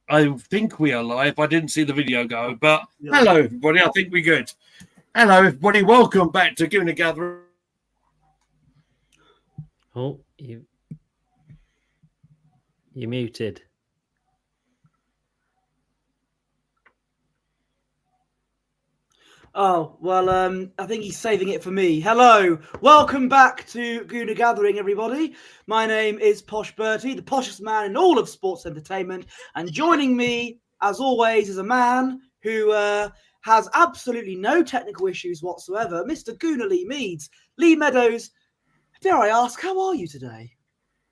I think we are live. I didn't see the video go, but hello, everybody. I think we're good. Hello, everybody. Welcome back to Giving a Gathering. Oh, you muted. Oh, well, I think he's saving it for me. Hello, welcome back to Guna Gathering, everybody. My name is Posh Bertie, the poshest man in all of sports entertainment. And joining me, as always, is a man who has absolutely no technical issues whatsoever, Mr. Guna Lee Meads. Lee Meadows, dare I ask, how are you today?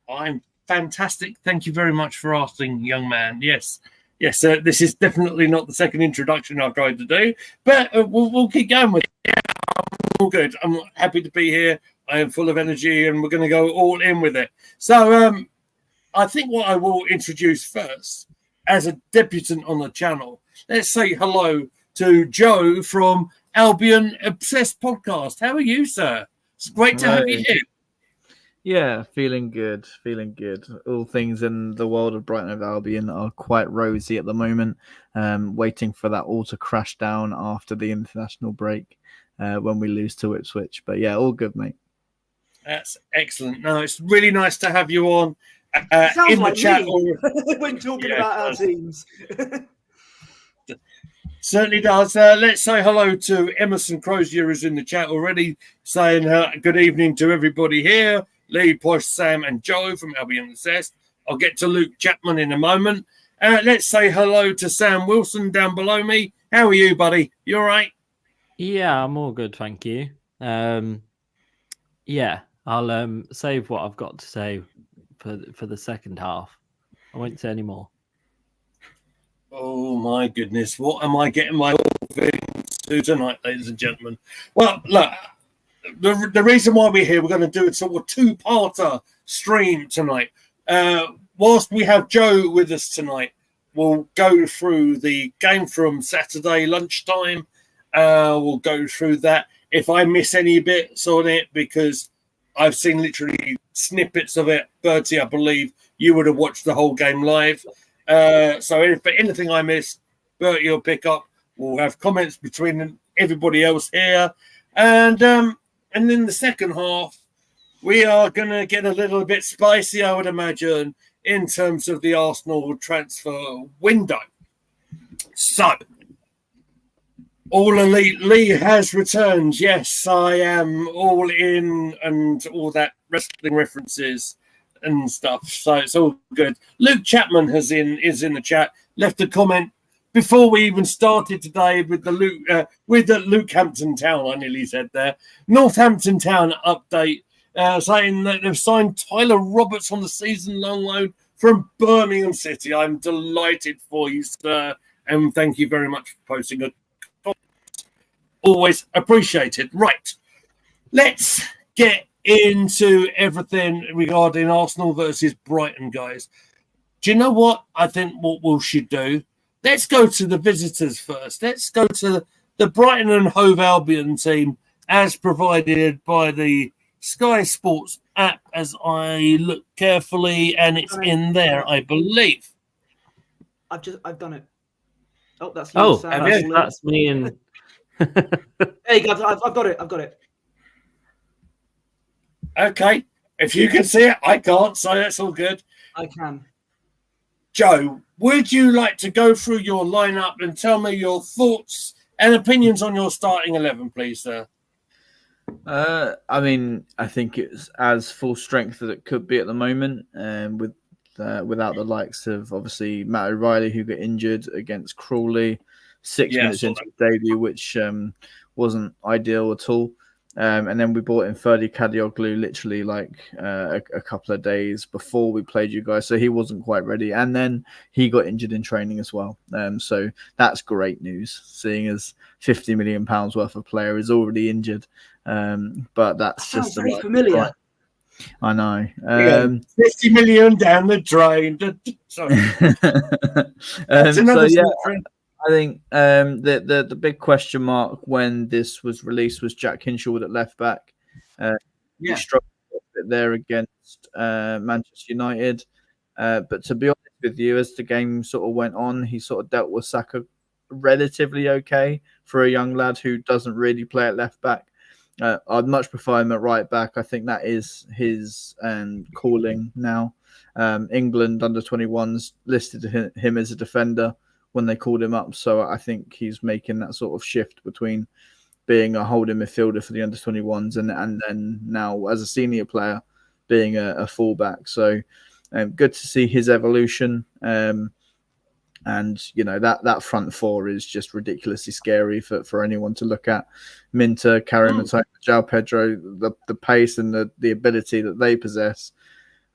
I'm fantastic. Thank you very much for asking, young man. Yes, this is definitely not the second introduction I've tried to do, but we'll keep going with it. Yeah, I'm all good. I'm happy to be here. I am full of energy, and we're going to go all in with it. So I think what I will introduce first, as a debutant on the channel, let's say hello to Joe from Albion Obsessed podcast. How are you, sir? It's great to have you here. Yeah, feeling good. All things in the world of Brighton and Albion are quite rosy at the moment. Waiting for that all to crash down after the international break when we lose to Ipswich. But yeah, all good, mate. That's excellent. No, it's really nice to have you on Sounds in like the chat. When talking about our teams. Certainly does. Let's say hello to Emerson Crozier, who's in the chat already, saying good evening to everybody here. Lee, Posh, Sam, and Joe from Albion Obsessed. I'll get to Luke Chapman in a moment. Let's say hello to Sam Wilson down below me. How are you, buddy? You all right? Yeah, I'm all good, thank you. Yeah, I'll save what I've got to say for the second half. I won't say any more. Oh, my goodness. What am I getting my thing to tonight, ladies and gentlemen? Well, look, the reason why we're here, we're going to do a sort of two-parter stream tonight. Whilst we have Joe with us tonight, we'll go through the game from Saturday lunchtime. We'll go through that. If I miss any bits on it, because I've seen literally snippets of it, Bertie, I believe you would have watched the whole game live. So if anything I missed, Bertie will pick up. We'll have comments between everybody else here. And in the second half, we are going to get a little bit spicy, I would imagine, in terms of the Arsenal transfer window. So, All Elite Lee has returned. Yes, I am all in and all that wrestling references and stuff. So it's all good. Luke Chapman is in the chat. Left a comment before we even started today with the Luke Hampton Town. I nearly said there. Northampton Town update saying that they've signed Tyler Roberts on the season-long loan from Birmingham City. I'm delighted for you, sir, and thank you very much for posting a comment. Always appreciated. Right, let's get into everything regarding Arsenal versus Brighton, guys. Do you know what I think what we should do? Let's go to the visitors first. Let's go to the Brighton and Hove Albion team as provided by the Sky Sports app as I look carefully, and it's in there, I believe. I've done it. Oh, that's you, Oh, Sam. that's me and... Hey, guys, I've got it. Okay. If you can see it, I can't, so that's all good. I can. Joe, would you like to go through your lineup and tell me your thoughts and opinions on your starting 11, please, sir? I mean, I think it's as full strength as it could be at the moment, without the likes of obviously Matt O'Reilly, who got injured against Crawley 6 minutes into the debut, which wasn't ideal at all. And then we brought in Ferdy Kadioglu literally like a couple of days before we played you guys. So he wasn't quite ready. And then he got injured in training as well. So that's great news, seeing as £50 million worth of player is already injured. But that's that just very familiar. Right. I know. 50 million down the drain. Sorry. I think the big question mark when this was released was Jack Hinshelwood at left back. He struggled a bit there against Manchester United. But to be honest with you, as the game sort of went on, he sort of dealt with Saka relatively okay for a young lad who doesn't really play at left back. I'd much prefer him at right back. I think that is his calling now. England under 21s listed him as a defender when they called him up. So I think he's making that sort of shift between being a holding midfielder for the under 21s and then now as a senior player being a fullback. So good to see his evolution. And, you know, that front four is just ridiculously scary for anyone to look at. Minter, Karim Matoma, João Pedro, the pace and the ability that they possess,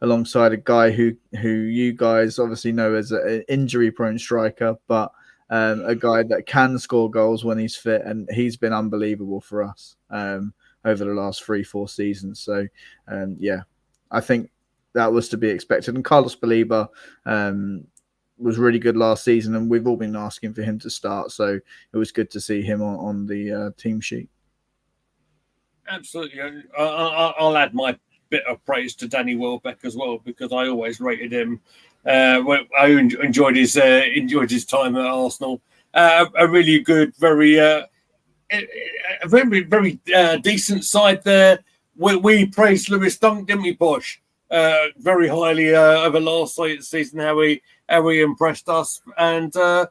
alongside a guy who you guys obviously know as an injury-prone striker, but a guy that can score goals when he's fit, and he's been unbelievable for us over the last 3-4 seasons. So, yeah, I think that was to be expected. And Carlos Baleba was really good last season, and we've all been asking for him to start. So it was good to see him on the team sheet. Absolutely. I'll add my bit of praise to Danny Welbeck as well, because I always rated him. I enjoyed his time at Arsenal. A really good, very decent side there. We praised Lewis Dunk, didn't we, Posh? Very highly over last season, how he impressed us. And I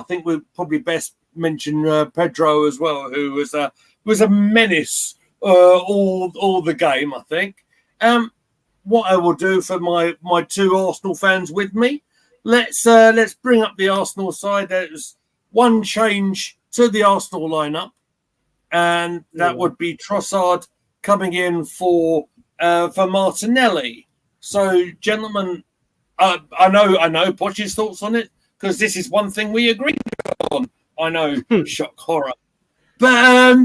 think we probably best mention Pedro as well, who was a menace all the game, I think. What I will do for my two Arsenal fans with me, let's bring up the Arsenal side. There's one change to the Arsenal lineup, and that would be Trossard coming in for Martinelli. So, gentlemen, I know Poch's thoughts on it, because this is one thing we agree on. I know, shock horror, but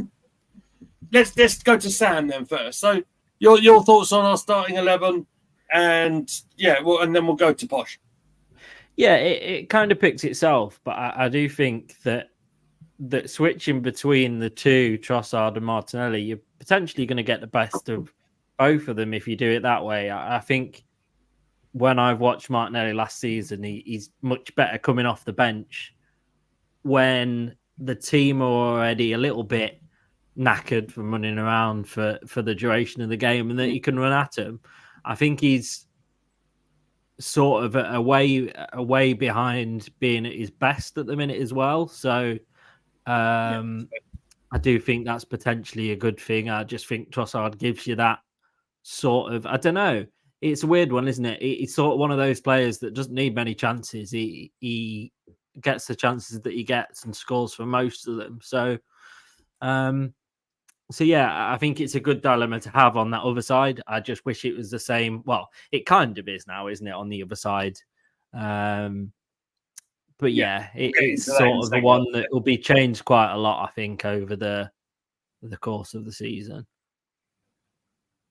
let's go to Sam then first. So, your thoughts on our starting 11, and and then we'll go to Posh. Yeah, it kind of picks itself, but I do think that switching between the two, Trossard and Martinelli, you're potentially going to get the best of both of them if you do it that way. I think when I've watched Martinelli last season, he's much better coming off the bench when the team are already a little bit knackered from running around for the duration of the game, and that you can run at him. I think he's sort of a way behind being at his best at the minute as well. So I do think that's potentially a good thing. I just think Trossard gives you that sort of, I don't know, it's a weird one, isn't it? He's sort of one of those players that doesn't need many chances. He gets the chances that he gets and scores for most of them. So I think it's a good dilemma to have on that other side. I just wish it was the same. Well, it kind of is now, isn't it, on the other side? But it's sort of the one that will be changed quite a lot, I think, over the course of the season.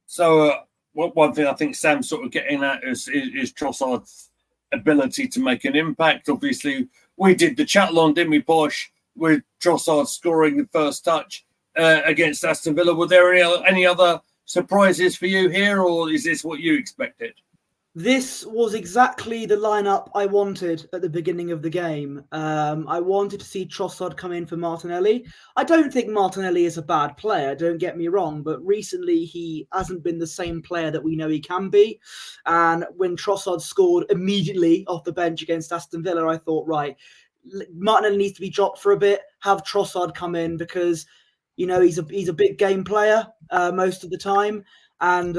So one thing I think Sam's sort of getting at is Trossard's ability to make an impact. Obviously, we did the chat along, didn't we, Posh, with Trossard scoring the first touch against Aston Villa. Were there any other surprises for you here, or is this what you expected? This was exactly the lineup I wanted at the beginning of the game. I wanted to see Trossard come in for Martinelli. I don't think Martinelli is a bad player, don't get me wrong, but recently he hasn't been the same player that we know he can be. And when Trossard scored immediately off the bench against Aston Villa, I thought, right, Martinelli needs to be dropped for a bit, have Trossard come in, because he's a big game player most of the time, and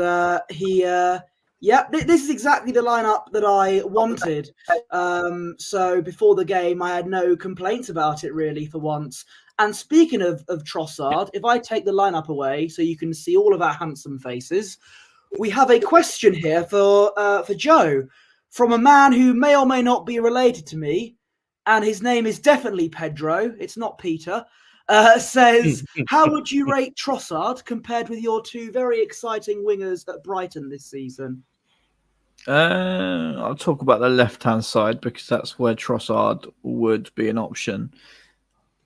this is exactly the lineup that I wanted. So before the game, I had no complaints about it, really, for once. And speaking of Trossard, if I take the lineup away so you can see all of our handsome faces, we have a question here for Joe from a man who may or may not be related to me, and his name is definitely Pedro. It's not Peter. Says, how would you rate Trossard compared with your two very exciting wingers at Brighton this season? I'll talk about the left-hand side because that's where Trossard would be an option.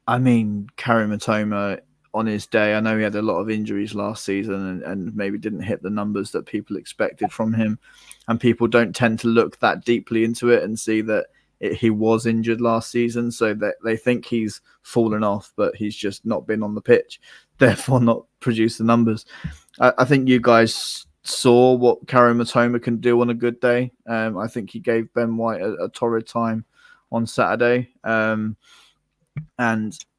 I mean, Karim Matoma on his day. I know he had a lot of injuries last season and maybe didn't hit the numbers that people expected from him. And people don't tend to look that deeply into it and see that he was injured last season. So that they think he's fallen off, but he's just not been on the pitch, therefore not produced the numbers. I think you guys saw what Karim Matoma can do on a good day. I think he gave Ben White a torrid time on Saturday. And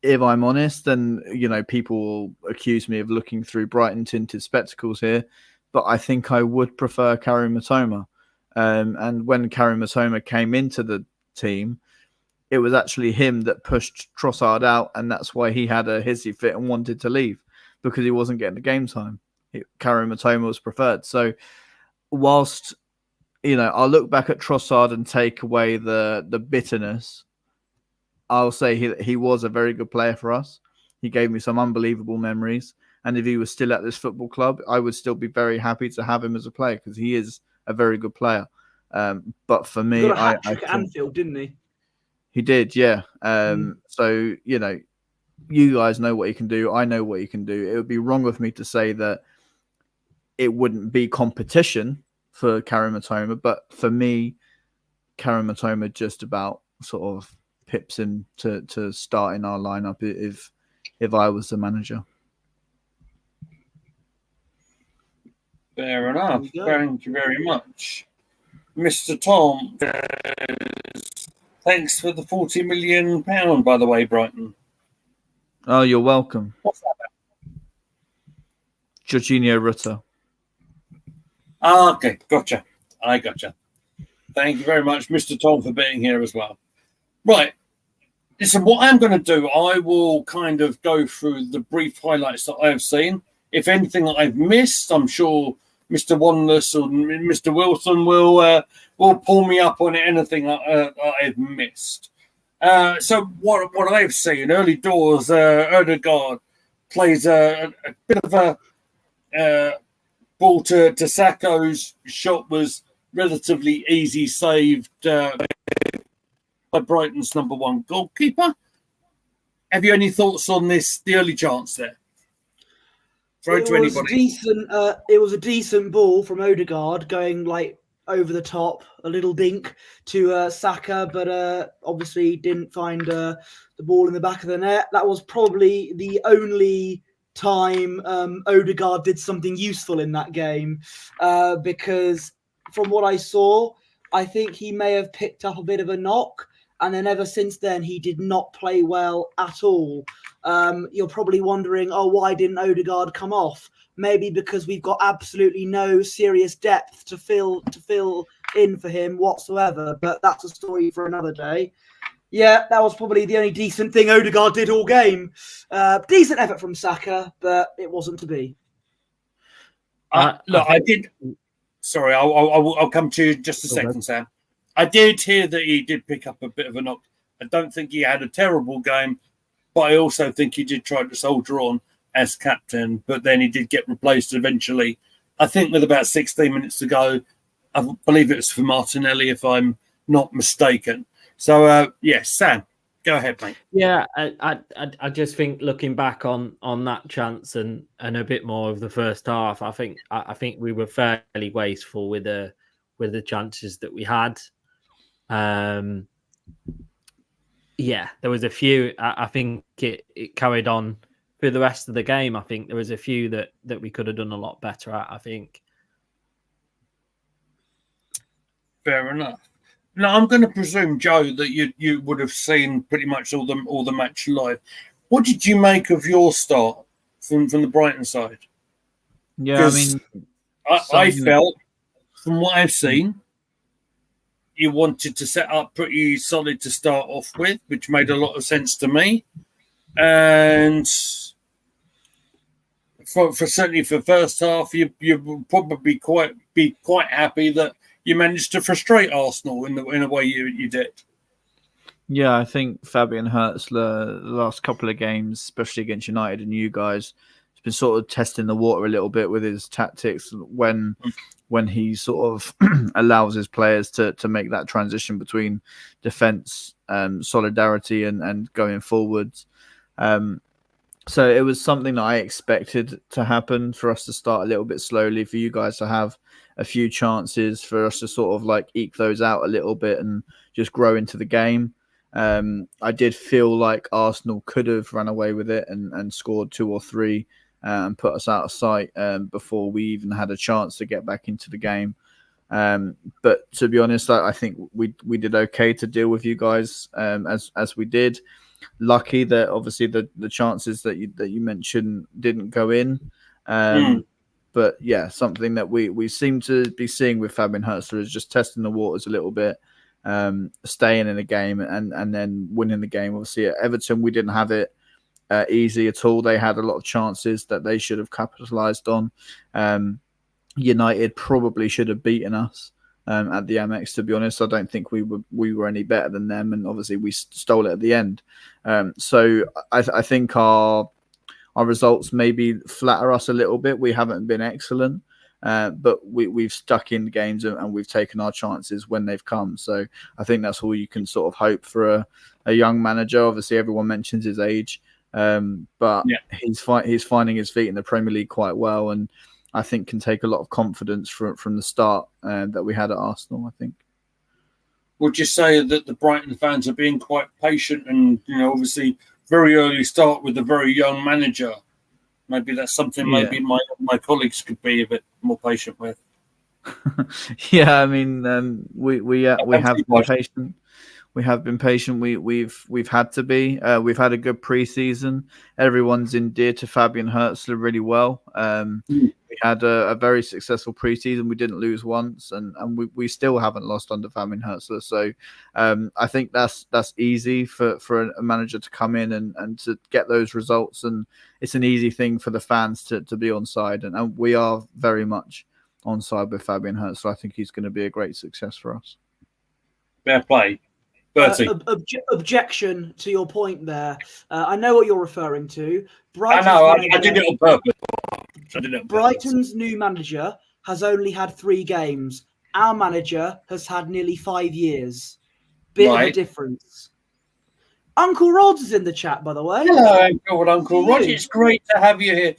if I'm honest, then, people will accuse me of looking through Brighton tinted spectacles here, but I think I would prefer Karim Matoma. And when Karim Matoma came into the team, it was actually him that pushed Trossard out, and that's why he had a hissy fit and wanted to leave, because he wasn't getting the game time. Karim Matoma was preferred. So whilst, I'll look back at Trossard and take away the bitterness, I'll say he was a very good player for us. He gave me some unbelievable memories. And if he was still at this football club, I would still be very happy to have him as a player, because he is a very good player. But for me, he got a hat-trick at Anfield, didn't he? He did, yeah. So, you guys know what he can do. I know what he can do. It would be wrong of me to say that it wouldn't be competition for Karim Matoma. But for me, Karim Matoma just about sort of pips him to start in our lineup if I was the manager. Fair enough. Thank you very much. Mr. Tom, thanks for the £40 million, by the way, Brighton. Oh, you're welcome. What's that about? Jorginho Rutter. Okay, gotcha. I gotcha. Thank you very much, Mr. Tom, for being here as well. Right. Listen, what I'm going to do, I will kind of go through the brief highlights that I have seen. If anything that I've missed, I'm sure Mr. Wanless or Mr. Wilson will pull me up on anything I've missed. So what I've seen, early doors, Odegaard plays a bit of a ball to Sakho's shot was relatively easy saved by Brighton's number one goalkeeper. Have you any thoughts on this, the early chance there? Throw it to anybody. It was a decent ball from Odegaard going over the top, a little dink to Saka, but obviously didn't find the ball in the back of the net. That was probably the only time Odegaard did something useful in that game, because from what I saw, I think he may have picked up a bit of a knock, and then ever since then, he did not play well at all. You're probably wondering, why didn't Odegaard come off? Maybe because we've got absolutely no serious depth to fill in for him whatsoever. But that's a story for another day. Yeah, that was probably the only decent thing Odegaard did all game. Decent effort from Saka, but it wasn't to be. I did. Sorry, I'll come to you just a second, Sam. I did hear that he did pick up a bit of a knock. I don't think he had a terrible game, but I also think he did try to soldier on as captain, but then he did get replaced eventually. I think with about 16 minutes to go, I believe it was for Martinelli, if I'm not mistaken. So, yes, Sam, go ahead, mate. Yeah, I just think looking back on that chance and a bit more of the first half, I think we were fairly wasteful with the chances that we had. Yeah, there was a few. I think it carried on through the rest of the game. I think there was a few that we could have done a lot better at, I think. Fair enough. Now, I'm going to presume, Joe, that you would have seen pretty much all the match live. What did you make of your start from the Brighton side? Yeah, I mean, I felt, from what I've seen, you wanted to set up pretty solid to start off with, which made a lot of sense to me. And for certainly for first half, you will probably be quite happy that you managed to frustrate Arsenal in a way you did. Yeah, I think Fabian Hertz, the last couple of games, especially against United and you guys, has been sort of testing the water a little bit with his tactics when he sort of allows his players to make that transition between defence, solidarity and going forwards. So it was something that I expected to happen, for us to start a little bit slowly, for you guys to have a few chances, for us to sort of like eke those out a little bit and just grow into the game. I did feel like Arsenal could have run away with it and scored 2 or 3 and put us out of sight before we even had a chance to get back into the game. But to be honest, I think we did okay to deal with you guys as we did. Lucky that obviously the chances that you mentioned didn't go in. But yeah, something that we seem to be seeing with Fabian Hertzler is just testing the waters a little bit, staying in the game and then winning the game. Obviously at Everton, we didn't have it easy at all. They had a lot of chances that they should have capitalised on. United probably should have beaten us at the Amex, to be honest. I don't think we were any better than them, and obviously we stole it at the end. So I think our results maybe flatter us a little bit. We haven't been excellent, but we've stuck in games and we've taken our chances when they've come. So I think that's all you can sort of hope for a young manager. Obviously, everyone mentions his age, but he's finding his feet in the Premier League quite well, and I think can take a lot of confidence from the start that we had at Arsenal, I think. Would you say that the Brighton fans are being quite patient and, obviously very early start with a very young manager? Maybe that's something maybe my colleagues could be a bit more patient with. Yeah, I mean, we have been patient. We have been patient. We've had to be. We've had a good pre-season. Everyone's endeared to Fabian Hertzler really well. We had a very successful pre-season. We didn't lose once, and we still haven't lost under Fabian Hertzler. So I think that's easy for a manager to come in and to get those results, and it's an easy thing for the fans to be on side, and we are very much on side with Fabian Hertzler. I think he's going to be a great success for us. Fair play. Bertie. Objection to your point there. I know what you're referring to. I know. I did it on purpose. Brighton's new manager has only had 3 games. Our manager has had nearly 5 years. Bit of a difference. Uncle Rod's is in the chat, by the way. Hello, Uncle Rod. It's great to have you here.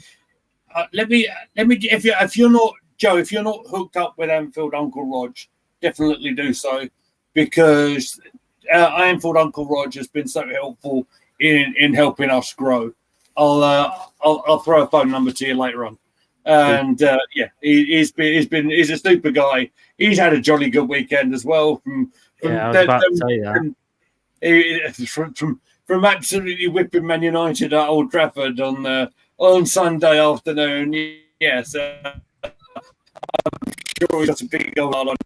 Let me. If you're not Joe, if you're not hooked up with Anfield Uncle Rog, definitely do so, because Anfield Uncle Rog has been so helpful in helping us grow. I'll throw a phone number to you later on. And he's a super guy. He's had a jolly good weekend as well. I was about to say that. From absolutely whipping Man United at Old Trafford on Sunday afternoon. Yes, I'm sure he's got a big goal on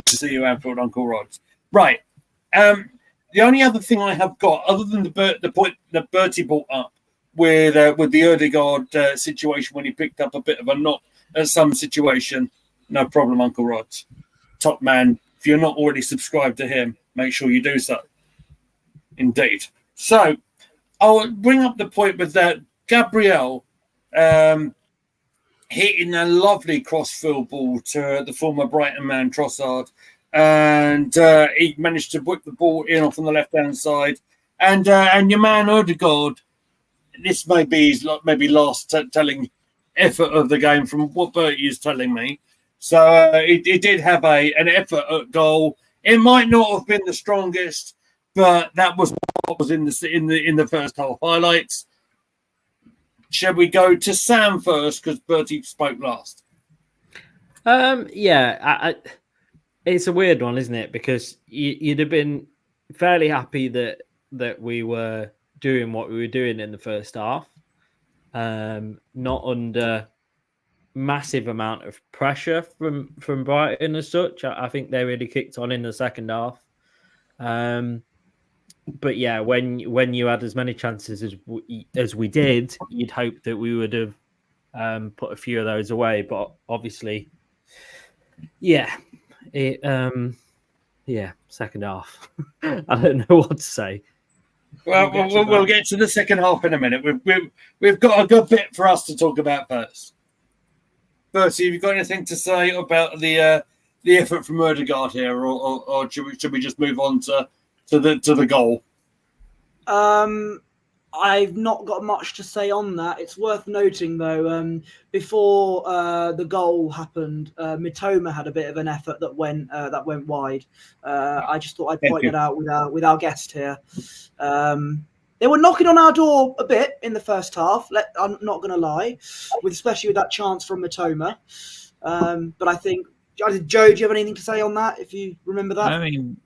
to see you, Anfield Uncle Rod. Right. The only other thing I have got, other than the point that Bertie brought up with the Ødegaard situation when he picked up a bit of a knock at some situation, no problem, Uncle Rod. Top man. If you're not already subscribed to him, make sure you do so. Indeed. So I'll bring up the point with that Gabriel hitting a lovely cross-field ball to the former Brighton man, Trossard. And he managed to whip the ball in off on the left-hand side. And your man Ødegaard, this may be his maybe last telling effort of the game from what Bertie is telling me. So he did have an effort at goal. It might not have been the strongest, but that was what was in the first half highlights. Shall we go to Sam first, because Bertie spoke last? It's a weird one, isn't it? Because you'd have been fairly happy that we were doing what we were doing in the first half, not under massive amount of pressure from Brighton as such. I think they really kicked on in the second half. But yeah, when you had as many chances as we did, you'd hope that we would have put a few of those away. But obviously, second half. I don't know what to say. Well, we'll get to the second half in a minute. We've got a good bit for us to talk about first. Bertie, have you got anything to say about the effort from Ødegaard here, or should we just move on to the goal? I've not got much to say on that. It's worth noting, though, before the goal happened, Mitoma had a bit of an effort that went wide. I just thought I'd point that out with our guest here. They were knocking on our door a bit in the first half. I'm not going to lie, especially with that chance from Mitoma. But I think, Joe, do you have anything to say on that? If you remember that, I mean,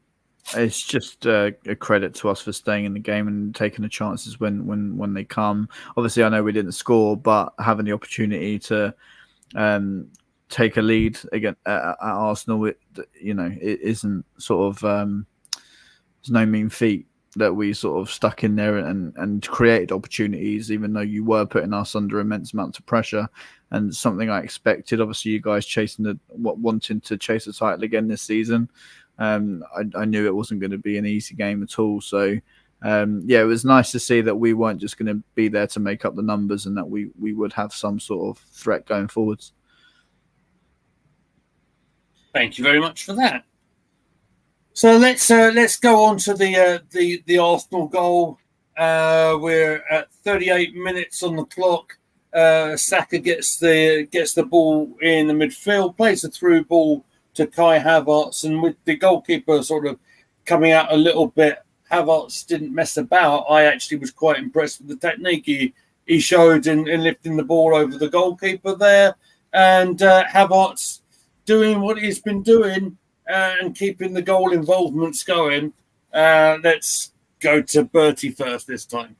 it's just a credit to us for staying in the game and taking the chances when they come. Obviously, I know we didn't score, but having the opportunity to take a lead again at Arsenal, it isn't sort of it's no mean feat that we sort of stuck in there and created opportunities, even though you were putting us under immense amounts of pressure. And something I expected. Obviously, you guys wanting to chase the title again this season. I knew it wasn't going to be an easy game at all. So, it was nice to see that we weren't just going to be there to make up the numbers, and that we would have some sort of threat going forwards. Thank you very much for that. So let's go on to the Arsenal goal. We're at 38 minutes on the clock. Saka gets the ball in the midfield, plays a through ball to Kai Havertz, and with the goalkeeper sort of coming out a little bit, Havertz didn't mess about. I actually was quite impressed with the technique he showed in lifting the ball over the goalkeeper there, and Havertz doing what he's been doing and keeping the goal involvements going. Let's go to Bertie first this time.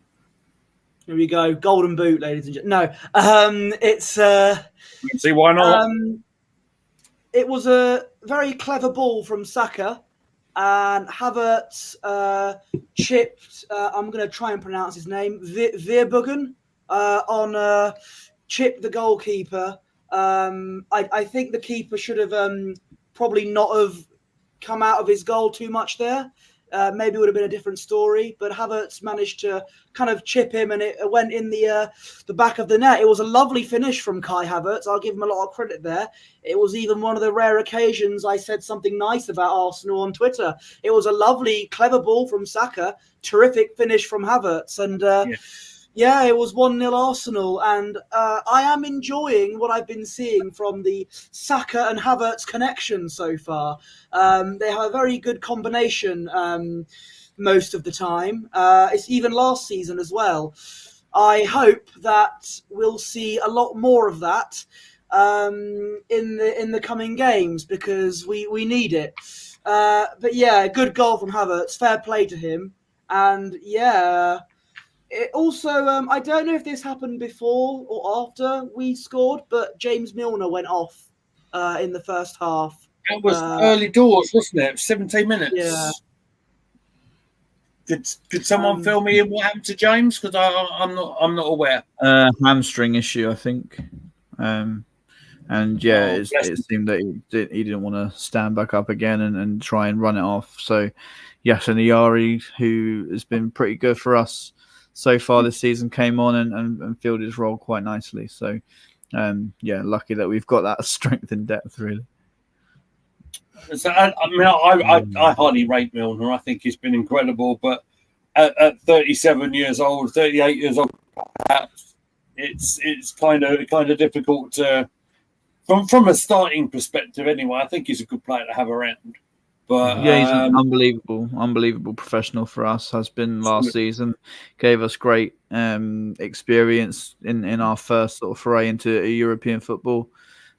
Here we go, golden boot, ladies and gentlemen. No, it's see why not. It was a very clever ball from Saka, and Havertz chipped. I'm going to try and pronounce his name, Verbruggen, on chipped the goalkeeper. I think the keeper should have probably not have come out of his goal too much there. Maybe it would have been a different story, but Havertz managed to kind of chip him, and it went in the back of the net. It was a lovely finish from Kai Havertz. I'll give him a lot of credit there. It was even one of the rare occasions I said something nice about Arsenal on Twitter. It was a lovely, clever ball from Saka, terrific finish from Havertz, and yeah, it was 1-0 Arsenal, and I am enjoying what I've been seeing from the Saka and Havertz connection so far. They have a very good combination most of the time. It's even last season as well. I hope that we'll see a lot more of that in the coming games, because we need it. But yeah, good goal from Havertz. Fair play to him, and yeah. It also, I don't know if this happened before or after we scored, but James Milner went off in the first half. It was early doors, wasn't it? 17 minutes. Yeah. Could someone fill me in what happened to James? Because I'm not aware. Hamstring issue, I think. And yeah, it seemed that he didn't want to stand back up again and try and run it off. So Yasin Ayari, who has been pretty good for us so far this season, came on and filled his role quite nicely. So, lucky that we've got that strength and depth, really. So, I highly rate Milner. I think he's been incredible. But at 37 years old, 38 years old, it's kind of difficult to, from a starting perspective anyway. I think he's a good player to have around. But yeah, he's an unbelievable professional for us. Has been last season. Gave us great experience in our first sort of foray into European football,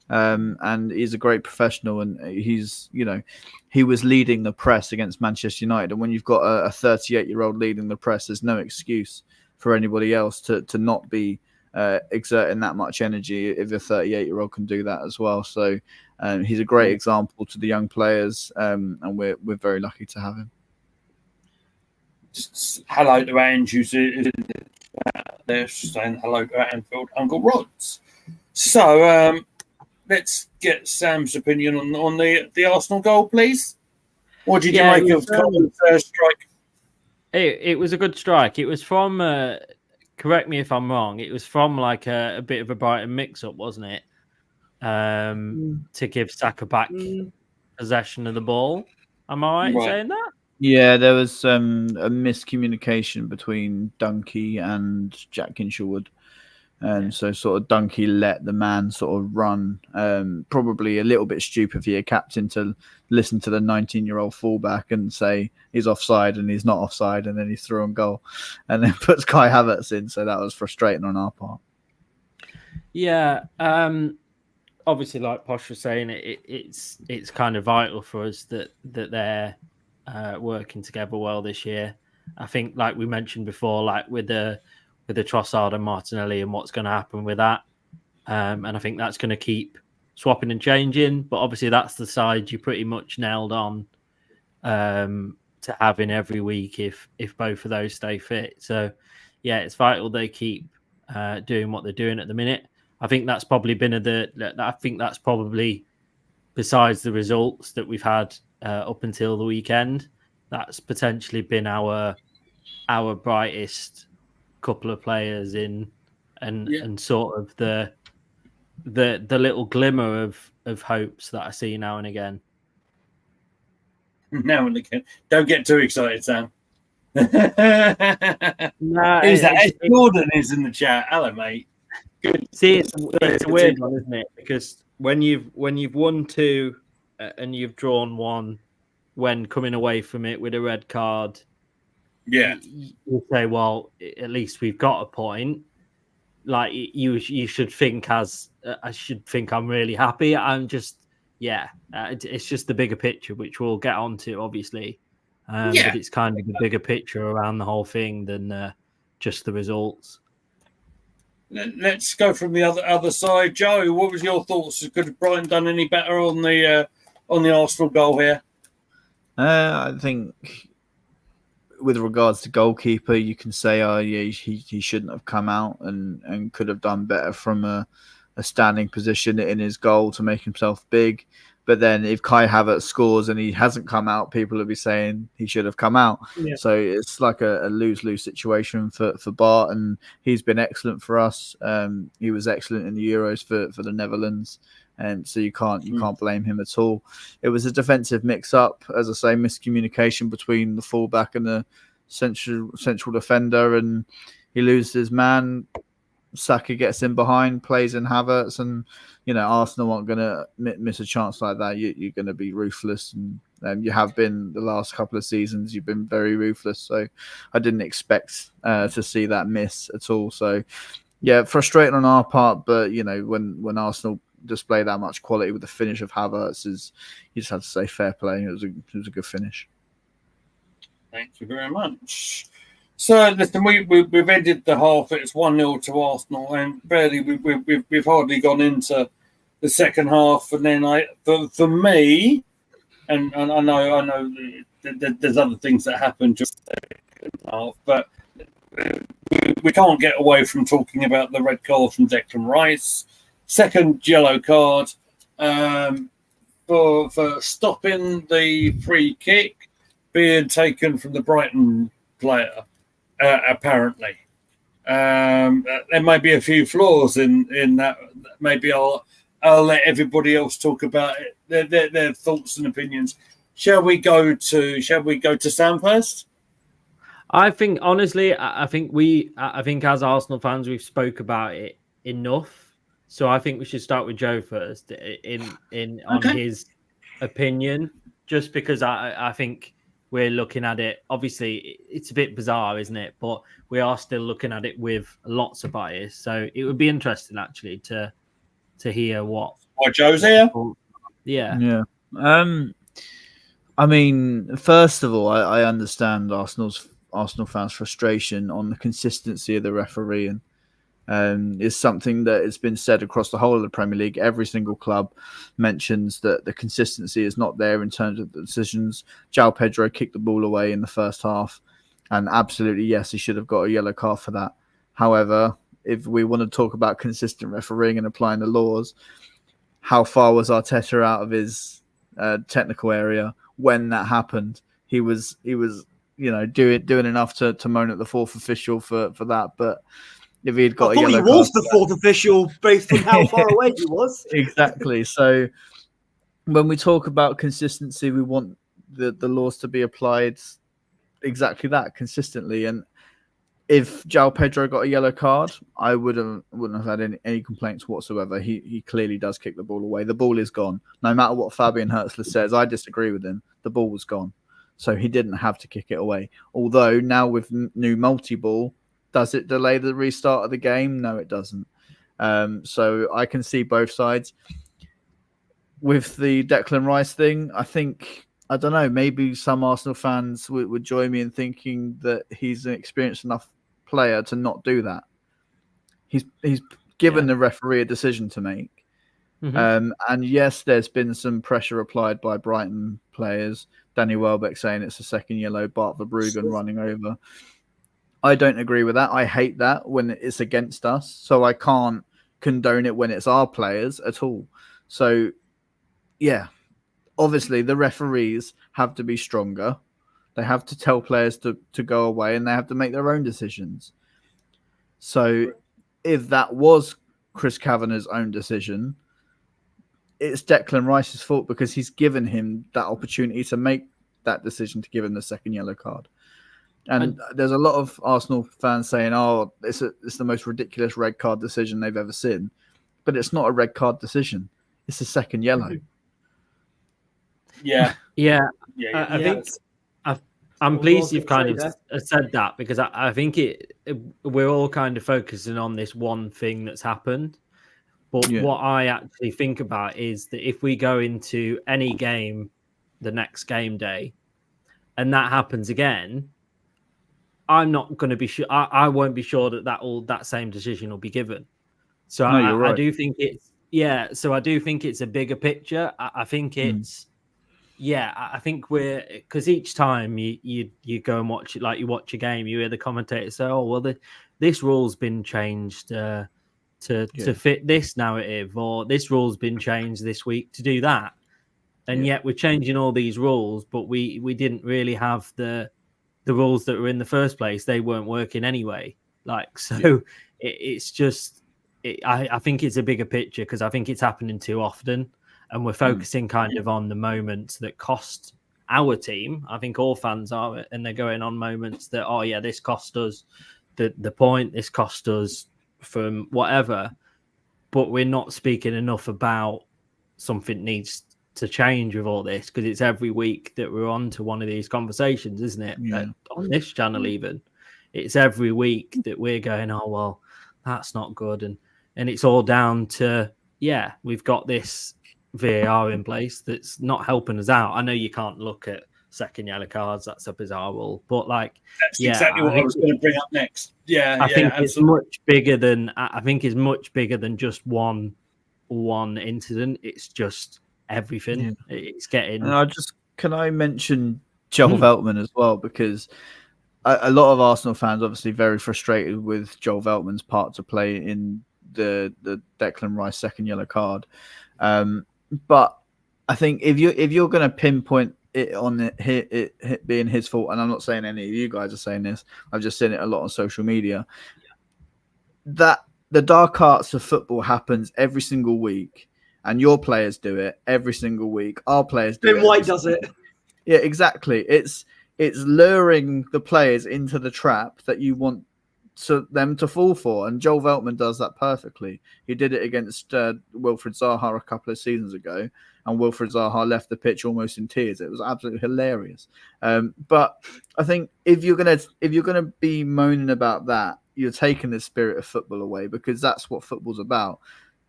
and he's a great professional. And he was leading the press against Manchester United. And when you've got a 38-year-old leading the press, there's no excuse for anybody else to not be exerting that much energy if a 38-year-old can do that as well. So. He's a great example to the young players, and we're very lucky to have him. Just hello to Andrews. They're saying hello to Anfield Uncle Rods. So let's get Sam's opinion on the Arsenal goal, please. What did you make of the first strike? It was a good strike. It was from, correct me if I'm wrong, it was from like a bit of a Brighton mix-up, wasn't it? To give Saka back possession of the ball. Am I right in saying that? Yeah, there was a miscommunication between Dunkey and Jack Kinshelwood. And so sort of Dunkey let the man sort of run, probably a little bit stupid for your captain to listen to the 19-year-old fullback and say he's offside and he's not offside, and then he's through on goal and then puts Kai Havertz in. So that was frustrating on our part. Yeah. Obviously, like Posh was saying, it's kind of vital for us that they're working together well this year. I think, like we mentioned before, like with the Trossard and Martinelli and what's going to happen with that. And I think that's going to keep swapping and changing. But obviously, that's the side you pretty much nailed on to having every week if both of those stay fit. So, yeah, it's vital they keep doing what they're doing at the minute. I think that's probably besides the results that we've had up until the weekend, that's potentially been our brightest couple of players in and sort of the little glimmer of hopes that I see now and again. Now and again. Don't get too excited, Sam. No, Who's that? Jordan is in the chat. Hello, mate. Good. See, it's a weird one, isn't it? Because when you've won 2 and you've drawn 1 when coming away from it with a red card, yeah, you say, well, at least we've got a point. Like you should think I should think I'm really happy. I'm just, it's just the bigger picture, which we'll get onto, obviously. But it's kind of the bigger picture around the whole thing than just the results. Let's go from the other side. Joe, what was your thoughts? Could Brighton done any better on the Arsenal goal here? I think with regards to goalkeeper, you can say, he shouldn't have come out and could have done better from a standing position in his goal to make himself big. But then if Kai Havertz scores and he hasn't come out, people will be saying he should have come out. Yeah. So it's like a lose-lose situation for Bart, and he's been excellent for us. He was excellent in the Euros for the Netherlands, and so you can't blame him at all. It was a defensive mix-up, as I say, miscommunication between the fullback and the central defender, and he loses his man. Saka gets in behind, plays in Havertz, and Arsenal aren't going to miss a chance like that. You're going to be ruthless, and you have been the last couple of seasons. You've been very ruthless, so I didn't expect to see that miss at all. So, yeah, frustrating on our part, but when Arsenal display that much quality with the finish of Havertz, you just have to say fair play. It was a good finish. Thank you very much. So, listen, we've ended the half. It's 1-0 to Arsenal, and barely we've hardly gone into the second half. And then for me, and I know there's other things that happened just the second half, but we can't get away from talking about the red card from Declan Rice, second yellow card for stopping the free kick being taken from the Brighton player. Apparently, there may be a few flaws in that. Maybe I'll let everybody else talk about it, their thoughts and opinions. Shall we go to Sam first? I think honestly, I think as Arsenal fans, we've spoke about it enough. So I think we should start with Joe first on his opinion, just because I think. We're looking at it. Obviously, it's a bit bizarre, isn't it? But we are still looking at it with lots of bias. So it would be interesting, actually, to hear what Joe's here. Yeah. I mean, first of all, I understand Arsenal fans' frustration on the consistency of the refereeing. Is something that has been said across the whole of the Premier League. Every single club mentions that the consistency is not there in terms of the decisions. João Pedro kicked the ball away in the first half, and absolutely, yes, he should have got a yellow card for that. However, if we want to talk about consistent refereeing and applying the laws, how far was Arteta out of his technical area when that happened? He was doing enough to moan at the fourth official for that, but if he'd got a yellow card, he was the fourth official based on how far away he was. Exactly. So when we talk about consistency, we want the laws to be applied exactly that consistently. And if João Pedro got a yellow card, I wouldn't have had any complaints whatsoever. He clearly does kick the ball away. The ball is gone. No matter what Fabian Hertzler says, I disagree with him. The ball was gone. So he didn't have to kick it away. Although now with new multi-ball, does it delay the restart of the game? No, it doesn't. So I can see both sides. With the Declan Rice thing, I don't know, maybe some Arsenal fans would join me in thinking that he's an experienced enough player to not do that. He's given the referee a decision to make. Mm-hmm. And yes, there's been some pressure applied by Brighton players. Danny Welbeck saying it's a second yellow, Bart Verbruggen running over. I don't agree with that. I hate that when it's against us. So I can't condone it when it's our players at all. So, yeah, obviously the referees have to be stronger. They have to tell players to go away and they have to make their own decisions. So if that was Chris Kavanagh's own decision, it's Declan Rice's fault because he's given him that opportunity to make that decision to give him the second yellow card. And there's a lot of Arsenal fans saying, "Oh, it's the most ridiculous red card decision they've ever seen," but it's not a red card decision; it's a second yellow. Yeah. I think I'm pleased you've kind of said that because I think we're all kind of focusing on this one thing that's happened. But what I actually think about is that if we go into any game the next game day and that happens again, I'm not going to be sure. I won't be sure that same decision will be given. So I do think So I do think it's a bigger picture. I think it's I think because each time you go and watch it, like you watch a game, you hear the commentator say, "Oh well, this rule's been changed to fit this narrative, or this rule's been changed this week to do that," and yet we're changing all these rules, but we didn't really have the rules that were in the first place. They weren't working anyway. It's just I think it's a bigger picture because I think it's happening too often. And we're focusing kind of on the moments that cost our team. I think all fans are, and they're going on moments that, oh yeah, this cost us the point, this cost us from whatever. But we're not speaking enough about something needs to change with all this because it's every week that we're on to one of these conversations, isn't it? Yeah. On this channel, even it's every week that we're going, oh well, that's not good, and it's all down to we've got this VAR in place that's not helping us out. I know you can't look at second yellow cards, that's a bizarre rule, but that's exactly what I was going to bring up next. I think it's much bigger than just one incident. It's just everything. It's getting. And can I mention Joel Veltman as well, because a lot of Arsenal fans obviously very frustrated with Joel Veltman's part to play in the Declan Rice second yellow card. But I think if you're going to pinpoint it on it being his fault, and I'm not saying any of you guys are saying this, I've just seen it a lot on social media, that the dark arts of football happens every single week, and your players do it every single week. Our players do it. Ben White does it. Yeah, exactly. It's luring the players into the trap that you want them to fall for, and Joel Veltman does that perfectly. He did it against Wilfried Zaha a couple of seasons ago, and Wilfried Zaha left the pitch almost in tears. It was absolutely hilarious. But I think if you're gonna be moaning about that, you're taking the spirit of football away, because that's what football's about.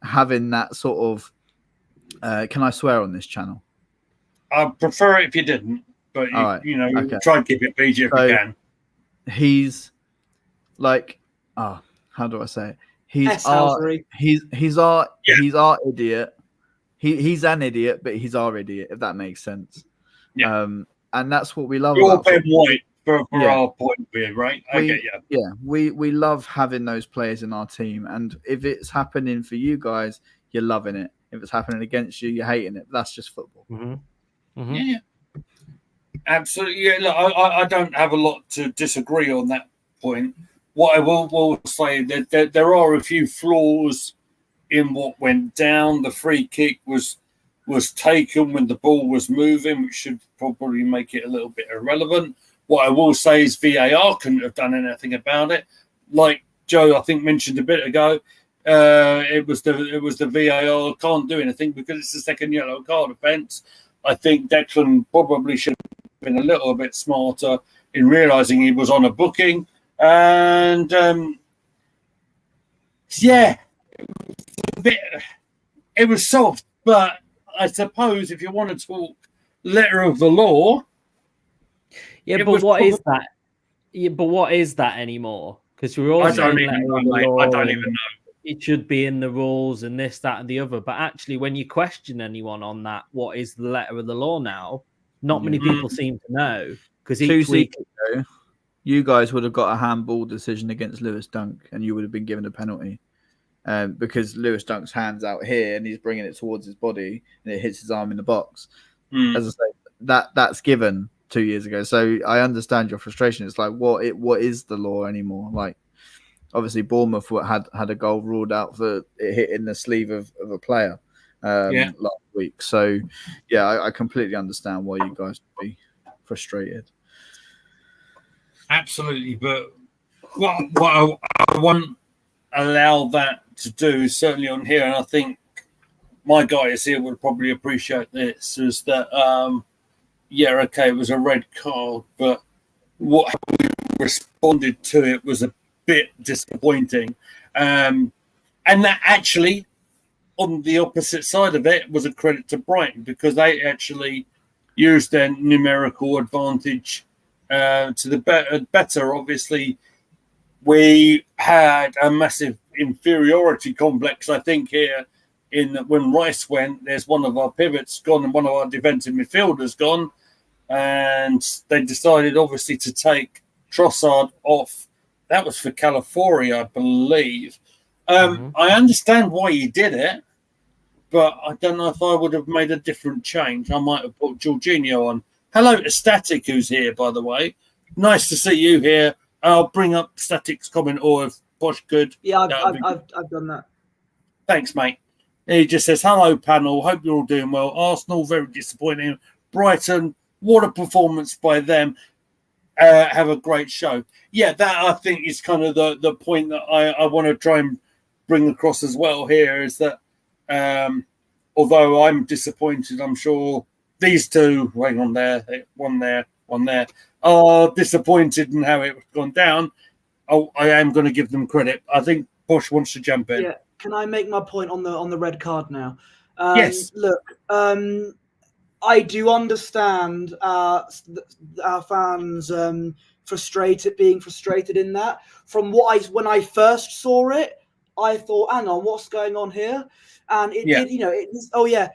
Having that sort of can I swear on this channel? I'd prefer it if you didn't, but okay. Try and keep it PG if you can. He's how do I say it? He's our idiot. He's an idiot, but he's our idiot, if that makes sense. Yeah. And that's what we love. You're all Ben White for our point of view, right? We love having those players in our team, and if it's happening for you guys, you're loving it. If it's happening against you, you're hating it. That's just football. Mm-hmm. Mm-hmm. Yeah, absolutely. Yeah, look, I don't have a lot to disagree on that point. What I will say there are a few flaws in what went down. The free kick was was taken when the ball was moving, which should probably make it a little bit irrelevant. What I will say is VAR couldn't have done anything about it. Like Joe, I think, mentioned a bit ago, it was the VAR can't do anything because it's the second yellow card offence. I think Declan probably should have been a little bit smarter in realising he was on a booking. And, it was soft. But I suppose if you want to talk letter of the law... Yeah, but what is that? Yeah, but what is that anymore? Because we're all I don't even know, mate. I don't even know. It should be in the rules and this, that, and the other. But actually, when you question anyone on that, what is the letter of the law now? Not many people seem to know. Because each week, you guys would have got a handball decision against Lewis Dunk, and you would have been given a penalty. Because Lewis Dunk's hand's out here, and he's bringing it towards his body, and it hits his arm in the box. As I say, that's given 2 years ago. So I understand your frustration. It's like, what is the law anymore? Like, obviously Bournemouth had a goal ruled out for it hitting the sleeve of a player last week. So yeah, I completely understand why you guys would be frustrated. Absolutely, but what I won't allow that to do, certainly on here, and I think my guys here would probably appreciate this, is that it was a red card, but what we responded to it was a bit disappointing. And that actually, on the opposite side of it, was a credit to Brighton, because they actually used their numerical advantage to the better. Obviously, we had a massive inferiority complex, I think, here when Rice went. There's one of our pivots gone and one of our defensive midfielders gone. And they decided, obviously, to take Trossard off. That was for Calafiori, I believe. I understand why he did it, but I don't know if I would have made a different change. I might have put Jorginho on. Hello to Static, who's here, by the way. Nice to see you here. I'll bring up Static's comment, or if Posh could. Yeah, I've done that. Thanks, mate. He just says, hello, panel. Hope you're all doing well. Arsenal, very disappointing. Brighton, what a performance by them. Have a great show. Yeah, that I think is kind of the point that I want to try and bring across as well here, is that although I'm disappointed, I'm sure these two, hang on there, one there, are disappointed in how it's gone down. I am going to give them credit. I think Posh wants to jump in. Yeah, can I make my point on the red card now? Yes. Look, I do understand our fans being frustrated in that. From when I first saw it, I thought, hang on, what's going on here? And it did,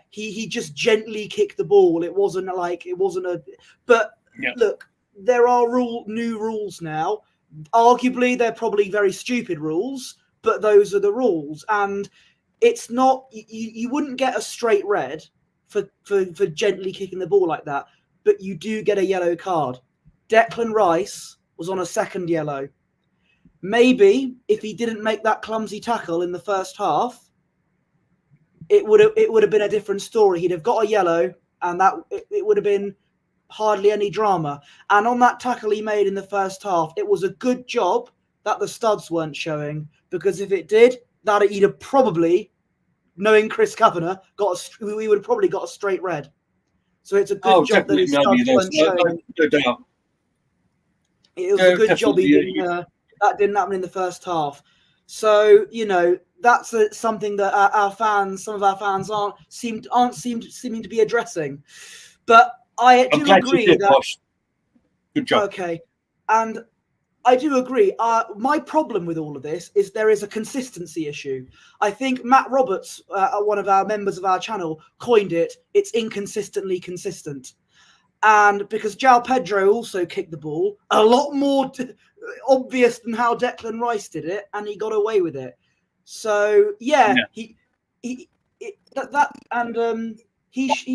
he just gently kicked the ball. Look, there are new rules now. Arguably, they're probably very stupid rules, but those are the rules. And it's not, you wouldn't get a straight red for gently kicking the ball like that, but you do get a yellow card. Declan Rice was on a second yellow. Maybe if he didn't make that clumsy tackle in the first half, it would have been a different story. He'd have got a yellow, and it would have been hardly any drama. And on that tackle he made in the first half, it was a good job that the studs weren't showing, because if it did, he'd have probably, knowing Chris Kavanagh, we would have probably got a straight red. So it's a good job that his studs weren't showing. No doubt. It was a good job that didn't happen in the first half. So, that's something that some of our fans aren't seeming to be addressing. But I do agree that. Posh. Good job. Okay, and I do agree. My problem with all of this is there is a consistency issue. I think Matt Roberts, one of our members of our channel, coined it. It's inconsistently consistent. And because João Pedro also kicked the ball, a lot more obvious than how Declan Rice did it, and he got away with it. So he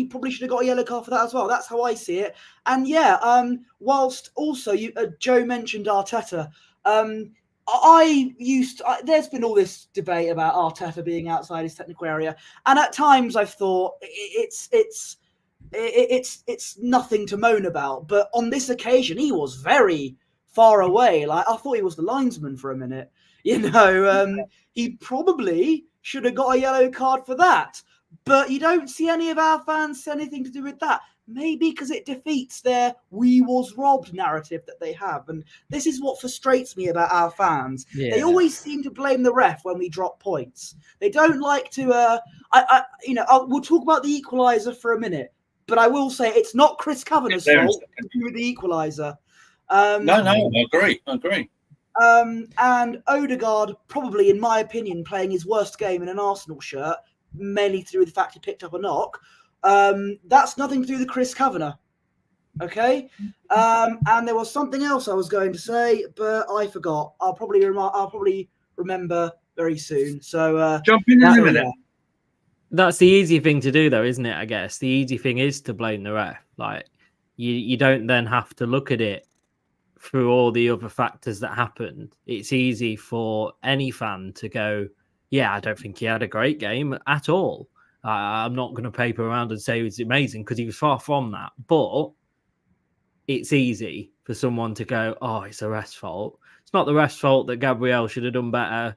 probably should have got a yellow card for that as well. That's how I see it. And whilst also Joe mentioned Arteta, there's been all this debate about Arteta being outside his technical area, and at times I've thought it's nothing to moan about. But on this occasion, he was very far away. Like, I thought he was the linesman for a minute. He probably should have got a yellow card for that. But you don't see any of our fans say anything to do with that. Maybe because it defeats their "we was robbed" narrative that they have. And this is what frustrates me about our fans. Yeah. They always seem to blame the ref when we drop points. They don't like to. We'll talk about the equaliser for a minute, but I will say it's not Chris Kavanagh's fault to do with the equaliser. No, I agree. And Odegaard, probably, in my opinion, playing his worst game in an Arsenal shirt, mainly through the fact he picked up a knock. That's nothing to do with Chris Kavanagh. Okay. And there was something else I was going to say, but I forgot. I'll probably remember very soon. So jump in a minute. Yeah. That's the easy thing to do, though, isn't it? I guess the easy thing is to blame the ref. Like, you don't then have to look at it through all the other factors that happened. It's easy for any fan to go, yeah, I don't think he had a great game at all. I'm not going to paper around and say it was amazing because he was far from that. But it's easy for someone to go, oh, it's the ref's fault. It's not the ref's fault that Gabriel should have done better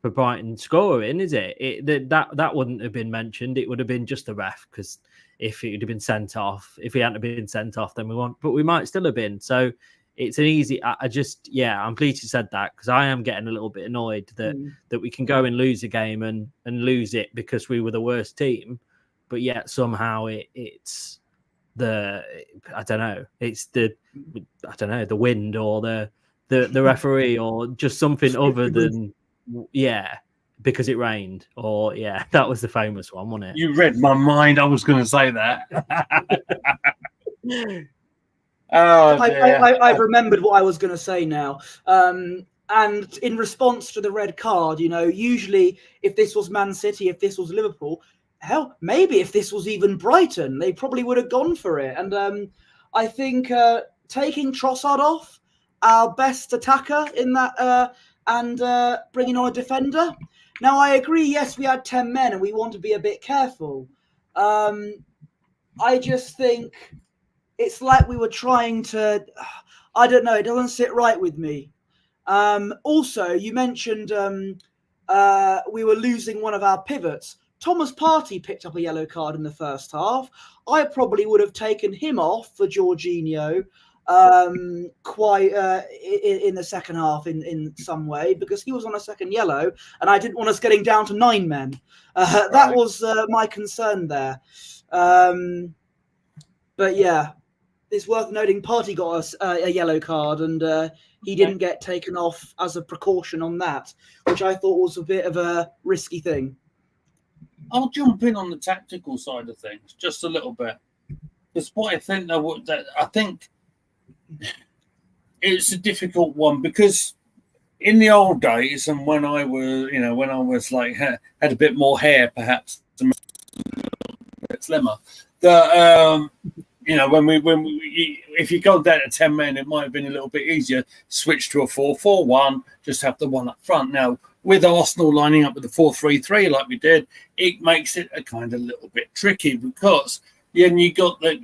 for Brighton scoring, is it? That wouldn't have been mentioned. It would have been just the ref, because if it would have been sent off, if he hadn't been sent off, then we won't. But we might still have been. So it's an easy. I'm pleased you said that, because I am getting a little bit annoyed that we can go and lose a game and lose it because we were the worst team, but yet somehow it's the wind or the referee or just something other than because it rained, or that was the famous one, wasn't it? You read my mind. I was going to say that. I've remembered what I was going to say now. And in response to the red card, usually if this was Man City, if this was Liverpool, hell, maybe if this was even Brighton, they probably would have gone for it. And I think taking Trossard off, our best attacker in that, and bringing on a defender. Now, I agree, yes, we had 10 men and we want to be a bit careful. I just think it's like we were trying to, I don't know, it doesn't sit right with me. Also, you mentioned we were losing one of our pivots. Thomas Partey picked up a yellow card in the first half. I probably would have taken him off for Jorginho quite in the second half in some way, because he was on a second yellow and I didn't want us getting down to 9 men. That was my concern there. But yeah, it's worth noting Partey got us a yellow card, and he didn't get taken off as a precaution on that, which I thought was a bit of a risky thing. I'll jump in on the tactical side of things just a little bit. It's what I think I think it's a difficult one, because in the old days, and when I was like had a bit more hair, perhaps a bit slimmer, that if you go down to 10 men, it might have been a little bit easier. Switch to a 4-4-1, just have the one up front. Now, with Arsenal lining up with the 4-3-3 like we did, it makes it a kind of little bit tricky, because you got the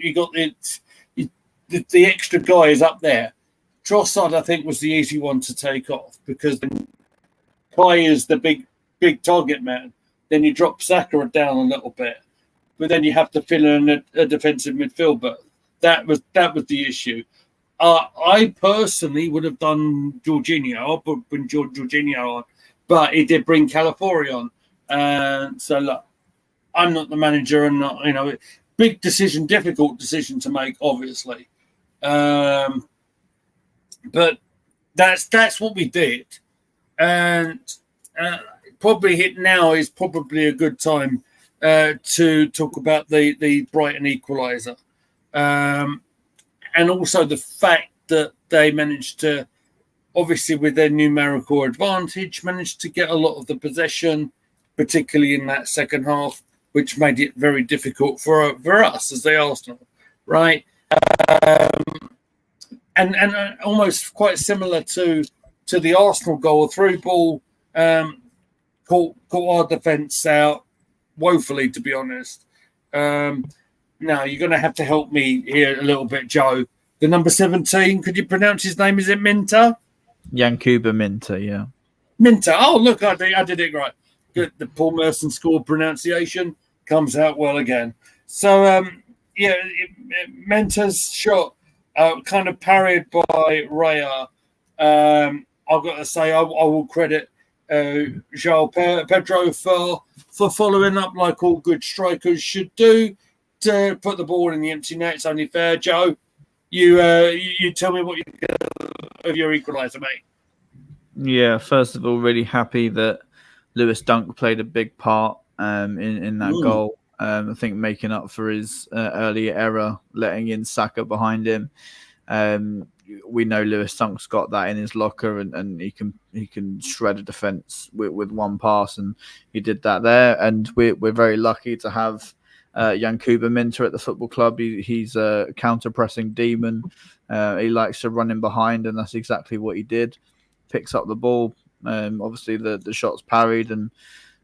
extra guys up there. Trossard, I think, was the easy one to take off, because Kai is the big target man. Then you drop Saka down a little bit, but then you have to fill in a defensive midfielder. That was the issue. I personally would have done Jorginho. I put Jorginho on, but he did bring Calafiori on. So look, I'm not the manager, and not, big decision, difficult decision to make, obviously. But that's what we did, and probably now is probably a good time to talk about the Brighton equaliser, and also the fact that they managed to, obviously with their numerical advantage, managed to get a lot of the possession, particularly in that second half, which made it very difficult for us as the Arsenal, right? And almost quite similar to to the Arsenal goal, a through ball, caught our defence out woefully, to be honest. Now, you're going to have to help me here a little bit, Joe. The number 17, could you pronounce his name? Is it Minter? Yankuba Minter, yeah. Minter. Oh, look, I did it right. Good. The Paul Merson score pronunciation comes out well again. So, Minter's shot kind of parried by Raya. I've got to say, I will credit João Pedro for following up like all good strikers should do, to put the ball in the empty net. It's only fair. Joe, you tell me what you think of your equaliser, mate. Yeah, first of all, really happy that Lewis Dunk played a big part in that goal. I think making up for his earlier error, letting in Saka behind him. We know Lewis Dunk's got that in his locker, and he can shred a defence with one pass, and he did that there. And we're very lucky to have Yankuba Minter at the football club. He's a counter-pressing demon. He likes to run in behind, and that's exactly what he did. Picks up the ball. Obviously, the shot's parried, and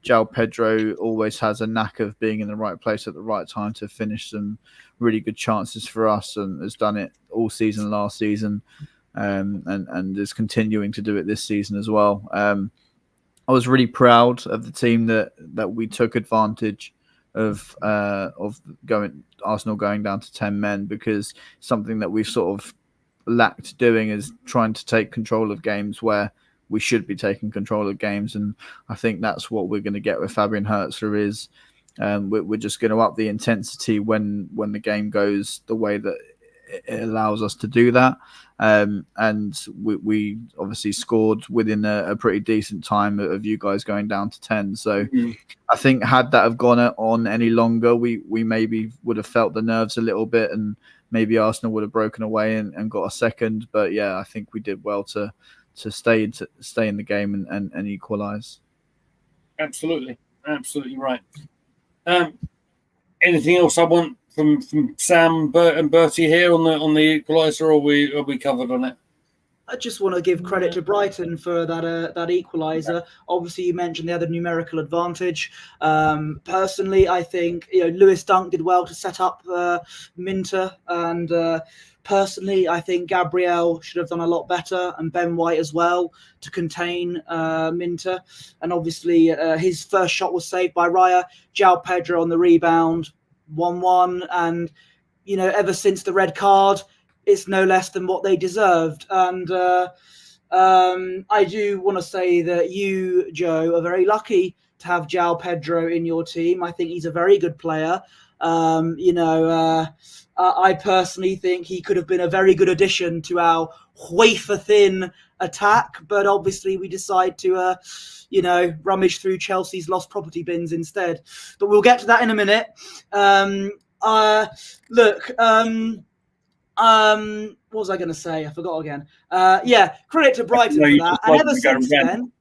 João Pedro always has a knack of being in the right place at the right time to finish some really good chances for us, and has done it all season last season, and is continuing to do it this season as well. I was really proud of the team that we took advantage of Arsenal going down to 10 men, because something that we've sort of lacked doing is trying to take control of games where we should be taking control of games, and I think that's what we're going to get with Fabian Hertzler. Is we're just going to up the intensity when the game goes the way that it allows us to do that, and we obviously scored within a pretty decent time of you guys going down to 10. So I think had that have gone on any longer, we maybe would have felt the nerves a little bit, and maybe Arsenal would have broken away and got a second. But yeah, I think we did well to stay in the game and equalise. Absolutely right. Anything else I want from Sam, Bert, and Bertie here on the equaliser, or are we covered on it? I just want to give credit to Brighton for that equaliser. Obviously, you mentioned they had a numerical advantage. Personally, I think Lewis Dunk did well to set up Minter, and personally, I think Gabriel should have done a lot better, and Ben White as well, to contain Minter. And obviously, his first shot was saved by Raya. João Pedro on the rebound, 1-1, and ever since the red card, it's no less than what they deserved. And I do want to say that you, Joe, are very lucky to have João Pedro in your team. I think he's a very good player. I personally think he could have been a very good addition to our wafer-thin attack, but obviously we decide to, rummage through Chelsea's lost property bins instead. But we'll get to that in a minute. What was I going to say? I forgot again. Credit to Brighton for that. And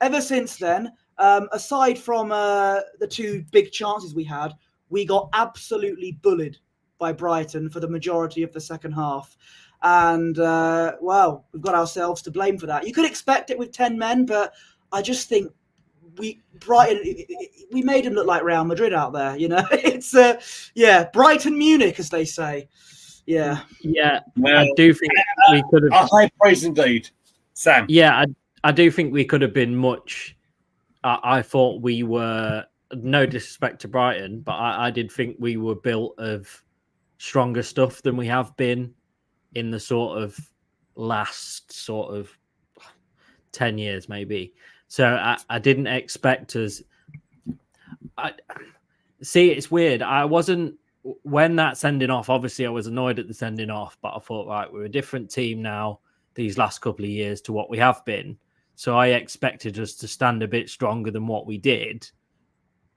ever since then, aside from the two big chances we had, we got absolutely bullied by Brighton for the majority of the second half. And, we've got ourselves to blame for that. You could expect it with 10 men, but I just think we made him look like Real Madrid out there, It's, Brighton Munich, as they say. Yeah. Well, I do think we could have. A high praise indeed, Sam. Yeah, I do think we could have been much. I thought we were, no disrespect to Brighton, but I did think we were built of stronger stuff than we have been in the sort of last 10 years, maybe. So I didn't expect us. See, it's weird. I wasn't. When that sending off, obviously I was annoyed at the sending off, but I thought, right, we're a different team now these last couple of years to what we have been. So I expected us to stand a bit stronger than what we did,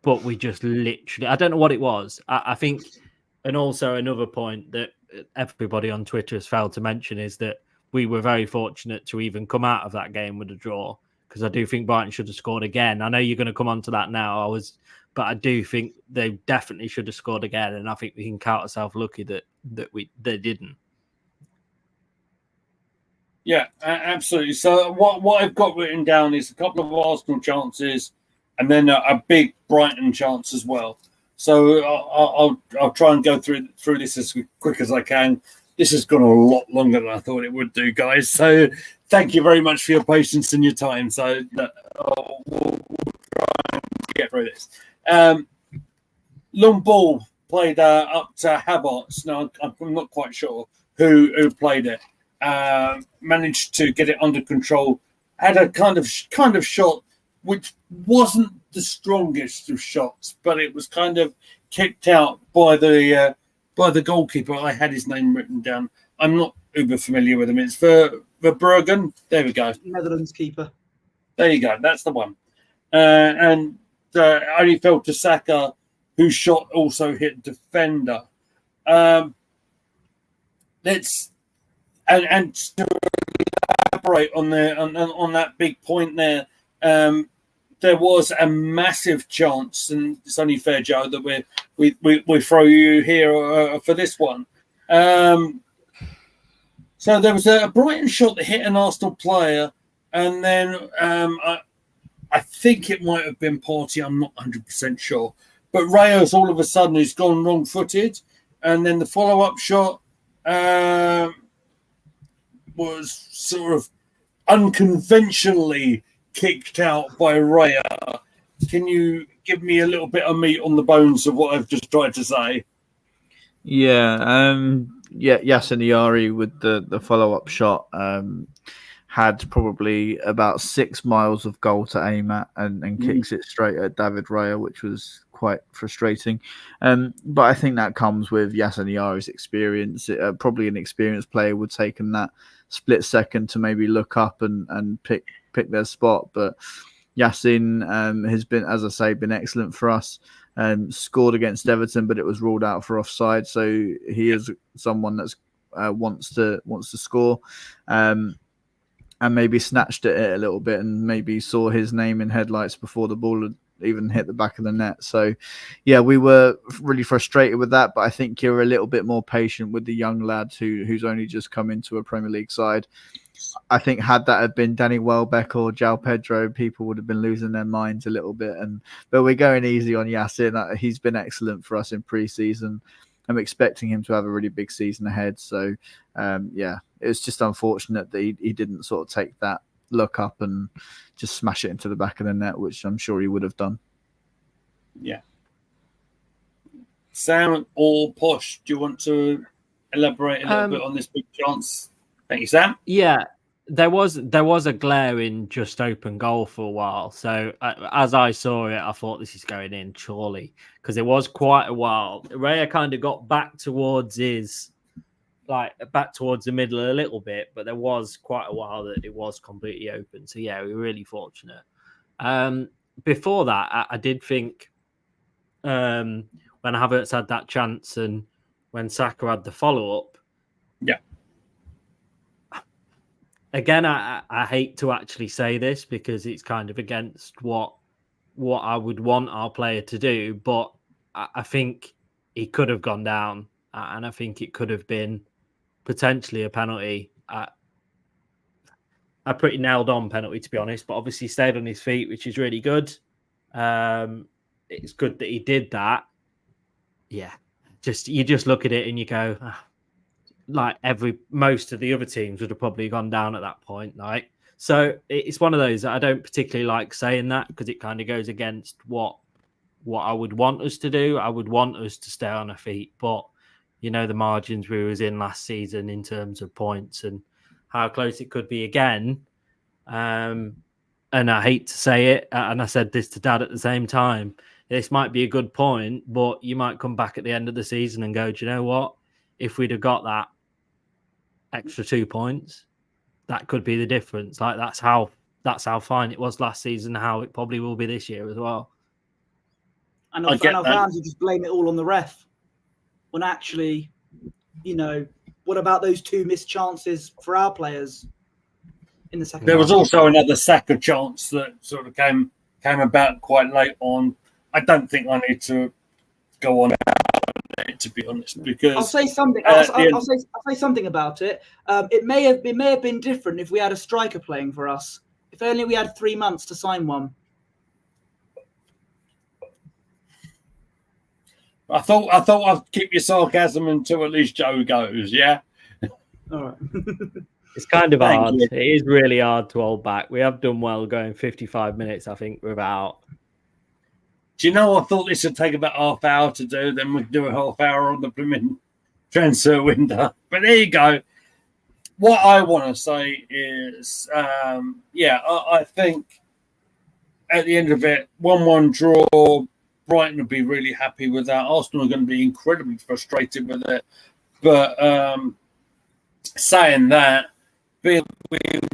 but we just literally, I don't know what it was. I think, and also another point that everybody on Twitter has failed to mention is that we were very fortunate to even come out of that game with a draw, because I do think Brighton should have scored again. I know you're going to come on to that now. But I do think they definitely should have scored again, and I think we can count ourselves lucky that they didn't. Yeah, absolutely. So what I've got written down is a couple of Arsenal chances, and then a big Brighton chance as well. So I'll try and go through this as quick as I can. This has gone a lot longer than I thought it would do, guys. So thank you very much for your patience and your time. So we'll try and get through this. Long ball played up to Havertz. Now I'm not quite sure who played it. Managed to get it under control. Had a kind of shot which wasn't the strongest of shots, but it was kind of kicked out by the goalkeeper. I had his name written down. I'm not uber familiar with him. It's Verbruggen. There we go. Netherlands keeper. There you go. That's the one. And only fell to Saka, whose shot also hit defender. Let's and to elaborate on that big point there. There was a massive chance, and it's only fair, Joe, that we throw you here for this one. So there was a Brighton shot that hit an Arsenal player, and then I think it might have been Bertie. I'm not 100% sure, but Reyes all of a sudden has gone wrong-footed, and then the follow-up shot was sort of unconventionally kicked out by Raya. Can you give me a little bit of meat on the bones of what I've just tried to say? Yeah, Yasin Yari with the follow-up shot had probably about 6 miles of goal to aim at and kicks it straight at David Raya, which was quite frustrating. But I think that comes with Yasin Yari's experience. Probably an experienced player would take in that split second to maybe look up and pick their spot. But Yasin has been, as I say, been excellent for us. Scored against Everton, but it was ruled out for offside. So he is someone that's wants to score, and maybe snatched at it a little bit, and maybe saw his name in headlights before the ball had even hit the back of the net. So, yeah, we were really frustrated with that. But I think you're a little bit more patient with the young lad who's only just come into a Premier League side. I think had that have been Danny Welbeck or João Pedro, people would have been losing their minds a little bit. But we're going easy on Yasin. He's been excellent for us in pre-season. I'm expecting him to have a really big season ahead. So, it's just unfortunate that he didn't sort of take that look up and just smash it into the back of the net, which I'm sure he would have done. Yeah. Sam or Posh, do you want to elaborate a little bit on this big chance? Thank you, Sam. Yeah, there was a glaring just open goal for a while. So as I saw it, I thought this is going in surely, because it was quite a while. Raya kind of got back towards the middle a little bit, but there was quite a while that it was completely open. So yeah, we were really fortunate. Before that, I did think when Havertz had that chance and when Saka had the follow-up. Yeah. Again, I hate to actually say this because it's kind of against what I would want our player to do, but I think he could have gone down, and I think it could have been potentially a penalty. A pretty nailed-on penalty, to be honest, but obviously he stayed on his feet, which is really good. It's good that he did that. Yeah, you just look at it and you go, like most of the other teams would have probably gone down at that point. Like, so it's one of those that I don't particularly like saying that because it kind of goes against what I would want us to do. I would want us to stay on our feet, but you know the margins we was in last season in terms of points and how close it could be again. And I hate to say it, and I said this to Dad at the same time. This might be a good point, but you might come back at the end of the season and go, do you know what? If we'd have got that extra 2 points, that could be the difference. Like that's how fine it was last season, how it probably will be this year as well. And our fans will just blame it all on the ref. When actually, what about those 2 missed chances for our players in the second half? There was also another Saka chance that sort of came about quite late on. I don't think I need to go on about it. to be honest, because I'll say something. I'll say something about it. It may have been different if we had a striker playing for us. If only we had 3 months to sign one. I thought I'd keep your sarcasm until at least Joe goes. Yeah. All right. It's kind of Thank hard. you. It is really hard to hold back. We have done well going 55 minutes, I think, without. Do you know, I thought this would take about half hour to do, then we'd do a half hour on the blooming transfer window. But there you go. What I want to say is, I think at the end of it, 1-1 draw, Brighton will be really happy with that. Arsenal are going to be incredibly frustrated with it. But saying that, we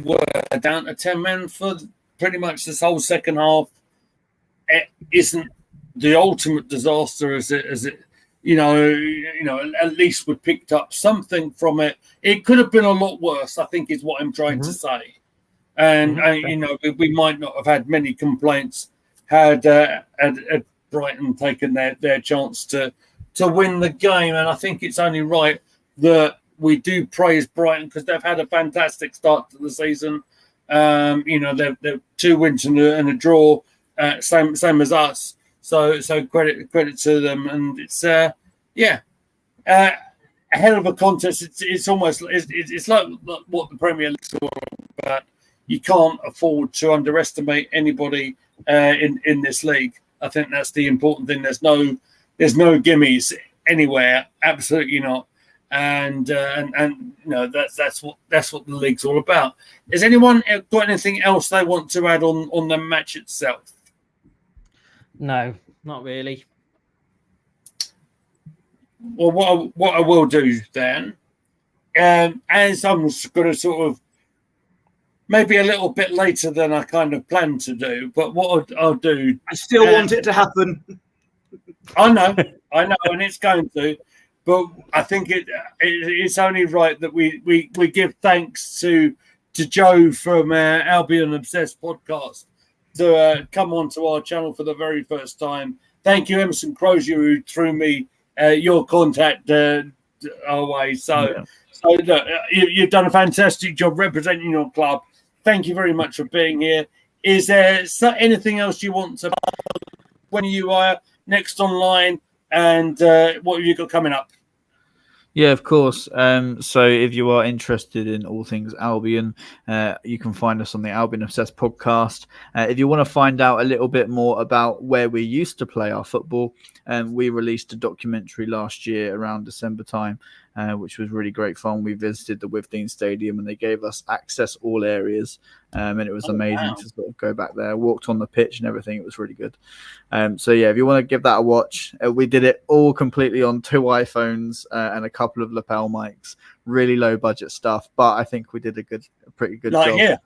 were down to 10 men for pretty much this whole second half. It isn't the ultimate disaster as it at least we picked up something from it. It could have been a lot worse, I think, is what I'm trying to say. And we might not have had many complaints had Brighton taken their chance to win the game. And I think it's only right that we do praise Brighton because they've had a fantastic start to the season. They're 2 wins and a draw, same as us. So credit to them, and it's a hell of a contest. It's almost it's like what the Premier League's all about. You can't afford to underestimate anybody in this league. I think that's the important thing. There's no gimmies anywhere, absolutely not. And that's what the league's all about. Has anyone got anything else they want to add on the match itself? No, not really. Well, what I will do then, as I'm going to sort of maybe a little bit later than I kind of planned to do, but what I'll do, I still want it to happen. I know, and it's going to. But I think it's only right that we give thanks to Joe from Albion Obsessed podcast to come onto our channel for the very first time. Thank you, Emerson Crozier, who threw me your contact our way. So look, you've done a fantastic job representing your club. Thank you very much for being here. Is there anything else you want to when you are next online, and what have you got coming up? Yeah, of course. So if you are interested in all things Albion, you can find us on the Albion Obsessed podcast. If you want to find out a little bit more about where we used to play our football, we released a documentary last year around December time, which was really great fun. We visited the Withdean Stadium and they gave us access all areas, and it was amazing to sort of go back there, walked on the pitch and everything. It was really good. So yeah, if you want to give that a watch, we did it all completely on 2 iPhones and a couple of lapel mics, really low budget stuff, but I think we did a pretty good job.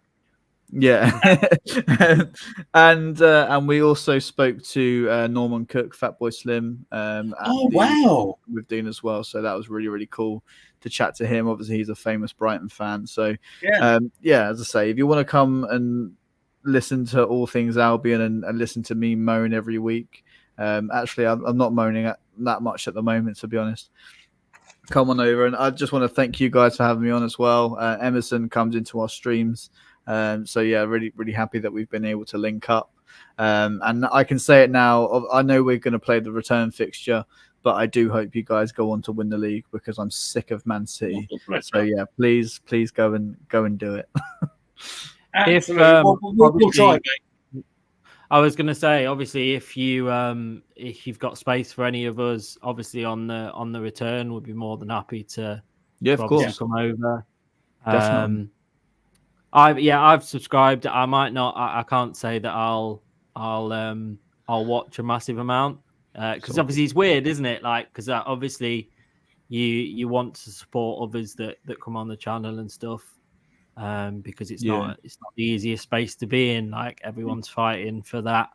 Yeah. And we also spoke to Norman Cook, Fatboy Slim. With Dean as well. So that was really, really cool to chat to him. Obviously, he's a famous Brighton fan. So as I say, if you want to come and listen to all things Albion and listen to me moan every week, actually, I'm not moaning that much at the moment, to be honest. Come on over, and I just want to thank you guys for having me on as well. Emerson comes into our streams. So yeah, really, really happy that we've been able to link up. And I can say it now. I know we're going to play the return fixture, but I do hope you guys go on to win the league because I'm sick of Man City. So yeah, please go and do it. We'll try, mate. I was going to say, obviously, if you've got space for any of us, obviously on the return, we'd be more than happy to of course come over. Definitely. I've subscribed. I might not. I can't say that I'll watch a massive amount because obviously it's weird, isn't it? Like because obviously you want to support others that come on the channel and stuff. Because it's not the easiest space to be in. Like everyone's fighting for that.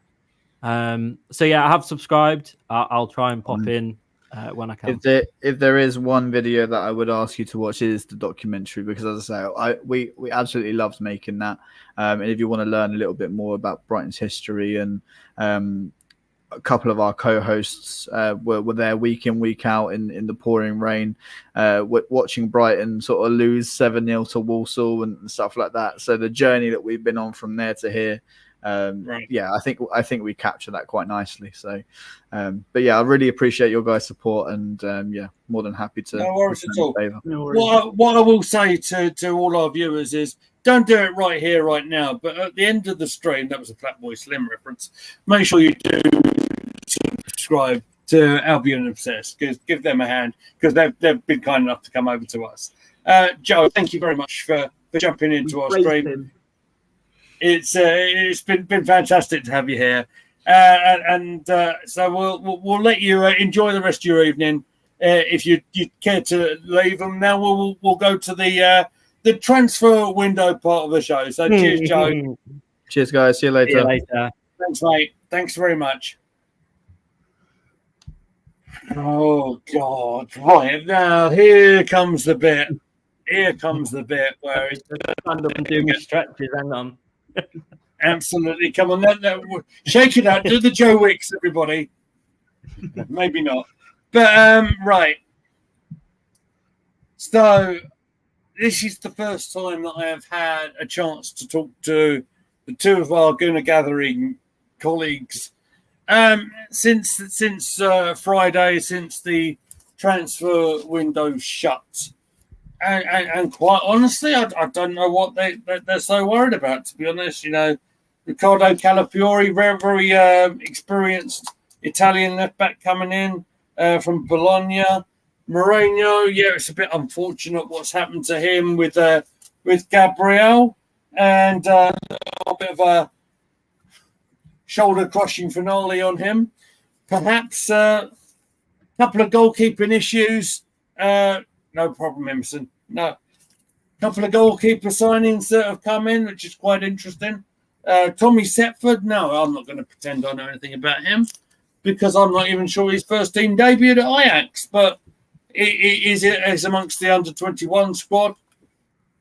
So yeah, I have subscribed. I'll try and pop in when I can. If there is one video that I would ask you to watch, it is the documentary because, as I say, we absolutely loved making that. And if you want to learn a little bit more about Brighton's history and a couple of our co-hosts were there week in, week out in the pouring rain, watching Brighton sort of lose 7-0 to Walsall and stuff like that. So the journey that we've been on from there to here, Right. yeah, I think we capture that quite nicely. So, but yeah, I really appreciate your guys' support, and yeah, more than happy to. No worries at all. No worries. What I will say to all our viewers is, don't do it right here, right now. But at the end of the stream, that was a Flatboy Slim reference. Make sure you do subscribe to Albion Obsessed. Give them a hand, because they've been kind enough to come over to us. Joe, thank you very much for jumping into our stream. It's been fantastic to have you here, so we'll let you enjoy the rest of your evening. If you care to leave them now, we'll go to the transfer window part of the show. So cheers, Joe. Cheers, guys. See you later. See you later. Thanks, mate. Thanks very much. Oh God! Right now, here comes the bit. Here comes the bit where it's Stand up and do my stretches. Hang on. absolutely. Come on, shake it out. Do the Joe Wicks, everybody. Maybe not, but right. So this is the first time that I have had a chance to talk to the two of our Gooner Gathering colleagues since Friday, since the transfer window shut. And quite honestly, I don't know what they're so worried about, to be honest. You know, Riccardo Calafiori, very, very experienced Italian left-back coming in from Bologna. Mourinho, yeah, it's a bit unfortunate what's happened to him with Gabriel, and a bit of a shoulder-crushing finale on him. Perhaps a couple of goalkeeping issues. No problem, Emerson. No. A couple of goalkeeper signings that have come in, which is quite interesting. Tommy Setford, no, I'm not going to pretend I know anything about him, because I'm not even sure his first team debuted at Ajax, but is amongst the under-21 squad.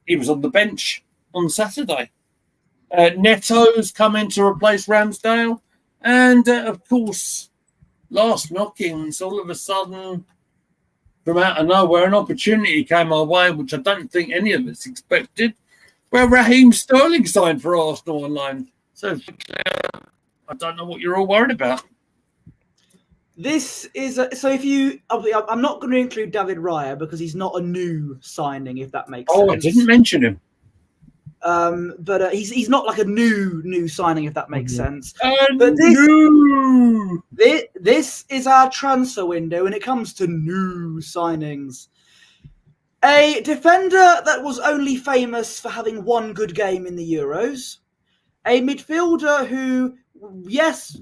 He was on the bench on Saturday. Neto's come in to replace Ramsdale. And, of course, last knockings, all of a sudden, from out of nowhere, an opportunity came our way, which I don't think any of us expected, where Raheem Sterling signed for Arsenal on loan. So I don't know what you're all worried about. This is so. If you, I'm not going to include David Raya because he's not a new signing, if that makes sense. Oh, I didn't mention him. But he's not like a new signing, if that makes sense. But this is our transfer window when it comes to new signings. A defender that was only famous for having one good game in the Euros. A midfielder who, yes,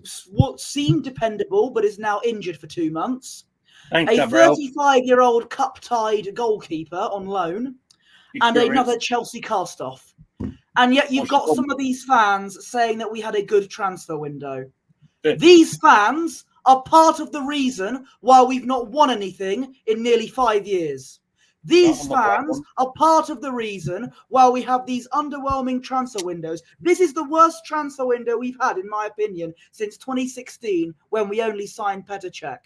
seemed dependable, but is now injured for 2 months. Thanks, a Gabriel. 35-year-old cup-tied goalkeeper on loan. And another Chelsea cast-off. And yet you've got some of these fans saying that we had a good transfer window. Yeah. These fans are part of the reason why we've not won anything in nearly 5 years. These fans are part of the reason why we have these underwhelming transfer windows. This is the worst transfer window we've had, in my opinion, since 2016, when we only signed Petr Cech.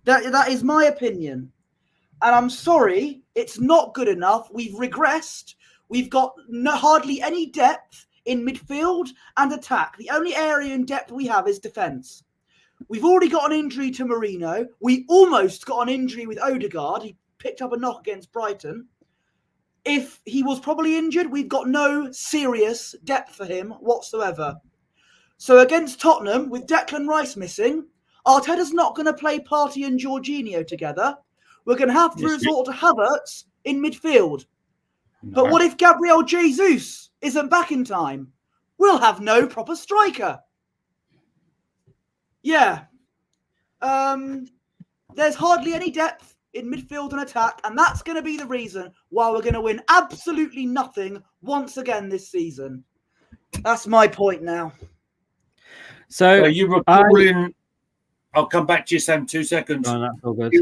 That is my opinion. And I'm sorry, it's not good enough. We've regressed. We've got hardly any depth in midfield and attack. The only area in depth we have is defence. We've already got an injury to Marino. We almost got an injury with Odegaard. He picked up a knock against Brighton. If he was probably injured, we've got no serious depth for him whatsoever. So against Tottenham, with Declan Rice missing, Arteta's not going to play Partey and Jorginho together. We're going to have to resort to Havertz in midfield. No. But what if Gabriel Jesus isn't back in time? We'll have no proper striker. Yeah. There's hardly any depth in midfield and attack, and that's going to be the reason why we're going to win absolutely nothing once again this season. That's my point now. So you were calling... I'll come back to you, Sam, 2 seconds. Oh, that's all good.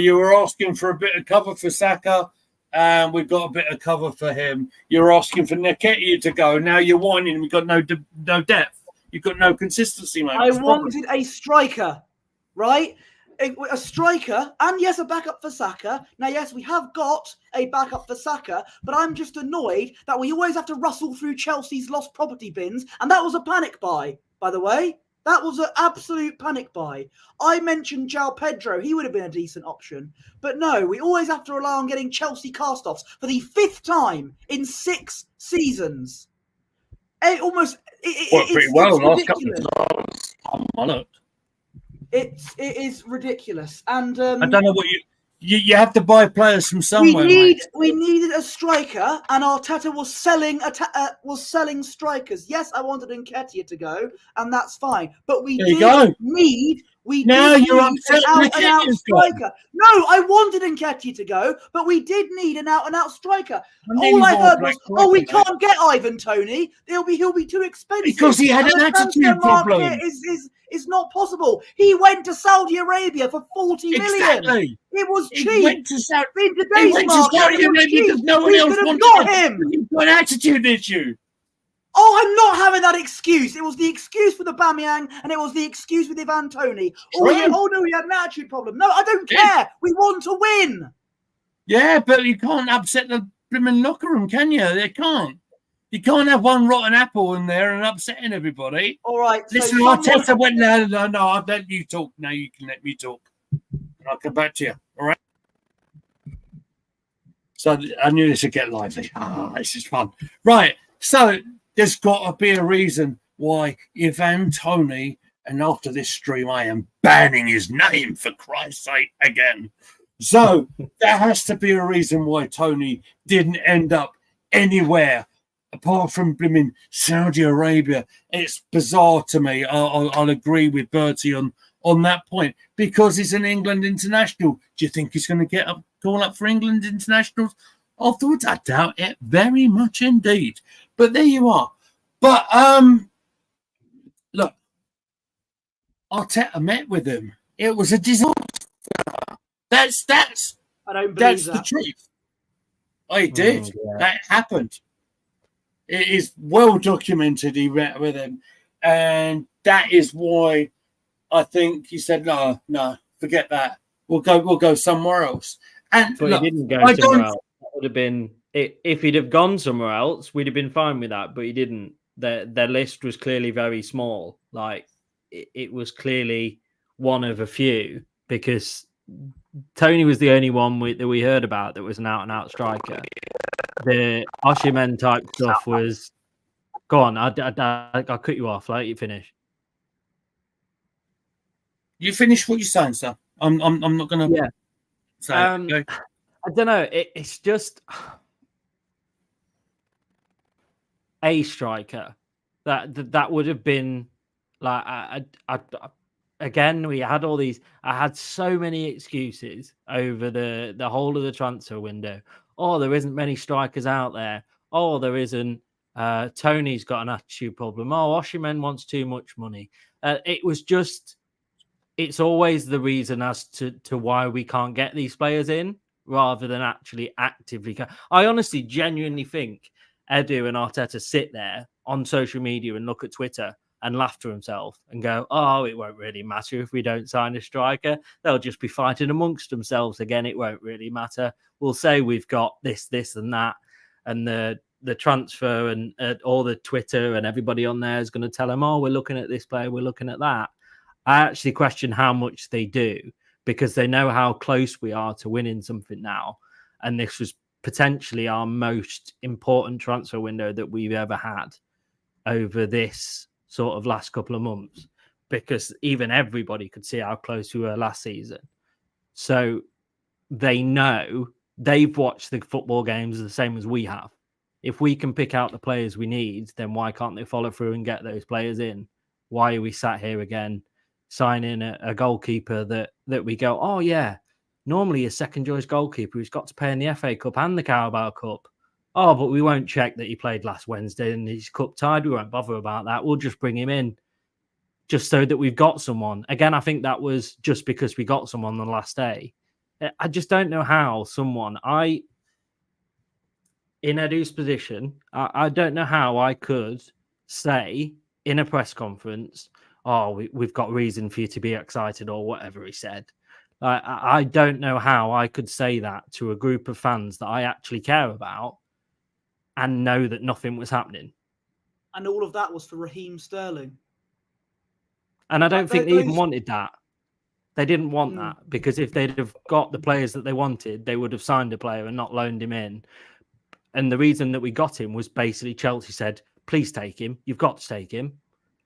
You were asking for a bit of cover for Saka, and we've got a bit of cover for him. You're asking for Nketiah to go. Now you're whining we've got no depth. You've got no consistency, mate. I wanted a striker, right? A striker, and yes, a backup for Saka. Now, yes, we have got a backup for Saka, but I'm just annoyed that we always have to rustle through Chelsea's lost property bins, and that was a panic buy, by the way. That was an absolute panic buy. I mentioned João Pedro. He would have been a decent option. But no, we always have to rely on getting Chelsea cast-offs for the 5th time in 6 seasons. It almost... Worked pretty well it's last couple ridiculous. of times. It is ridiculous. And I don't know what you have to buy players from somewhere. We needed a striker, and Arteta was selling strikers. Yes, I wanted Nketiah to go, and that's fine. But we did need an out-and-out striker. No, I wanted Nketiah to go, but we did need an out-and-out striker. All I heard was, "Oh, we can't get Ivan Toney. He'll be too expensive because he had an attitude problem. Is not possible. He went to Saudi Arabia for 40 million. Exactly. It was cheap. He went to Saudi Arabia because no one else wanted him. He's got an attitude issue. Oh, I'm not having that excuse. It was the excuse for the Aubameyang, and it was the excuse with Ivan Toney. Oh no, he had an attitude problem. No, I don't care. We want to win. Yeah, but you can't upset the blooming locker room, can you? They can't. You can't have one rotten apple in there and upsetting everybody. All right. Listen, Arteta went, no, I'll let you talk. Now you can let me talk. And I'll come back to you. All right? So I knew this would get lively. This is fun. Right. So there's got to be a reason why Ivan Toney, and after this stream, I am banning his name for Christ's sake again. So there has to be a reason why Toney didn't end up anywhere apart from blooming Saudi Arabia. It's bizarre to me. I'll agree with Bertie on that point because he's an England international. Do you think he's going to call up for England internationals afterwards? I doubt it very much indeed. But there you are. But look, Arteta met with him. It was a disaster. That's I don't believe the truth. I did. Yeah. That happened. It is well documented he met with him. And that is why I think he said, no, forget that. We'll go somewhere else. And but he didn't go somewhere else. That would have been if he'd have gone somewhere else, we'd have been fine with that. But he didn't. Their list was clearly very small. Like it was clearly one of a few because Toney was the only one that we heard about that was an out-and-out striker. The Osimhen type stuff was... Go on, I'll cut you off. Let you finish. You finish what you're saying, sir. I'm not going to... Yeah. Say I don't know. It's just... a striker. That would have been... like again, we had all these... I had so many excuses over the whole of the transfer window. Oh, there isn't many strikers out there. Oh, there isn't. Toney's got an attitude problem. Oh, Osimhen wants too much money. It was just... It's always the reason as to why we can't get these players in rather than actually actively... I honestly, genuinely think Edu and Arteta sit there on social media and look at Twitter and laugh to himself and go, oh, it won't really matter if we don't sign a striker. They'll just be fighting amongst themselves again. It won't really matter. We'll say we've got this, and that. And the transfer and all the Twitter and everybody on there is going to tell them, oh, we're looking at this player, we're looking at that. I actually question how much they do because they know how close we are to winning something now. And this was potentially our most important transfer window that we've ever had over this sort of last couple of months, because even everybody could see how close we were last season. So they know, they've watched the football games the same as we have. If we can pick out the players we need, then why can't they follow through and get those players in? Why are we sat here again signing a goalkeeper that we go, oh yeah, normally a second choice goalkeeper who's got to play in the FA Cup and the Carabao Cup. Oh, but we won't check that he played last Wednesday and he's cup tied. We won't bother about that. We'll just bring him in just so that we've got someone. Again, I think that was just because we got someone on the last day. I just don't know how someone, in Edu's position, I don't know how I could say in a press conference, we've got reason for you to be excited, or whatever he said. I don't know how I could say that to a group of fans that I actually care about and know that nothing was happening. And all of that was for Raheem Sterling. And I don't think they even wanted that. They didn't want that, because if they'd have got the players that they wanted, they would have signed a player and not loaned him in. And the reason that we got him was basically Chelsea said, please take him. You've got to take him.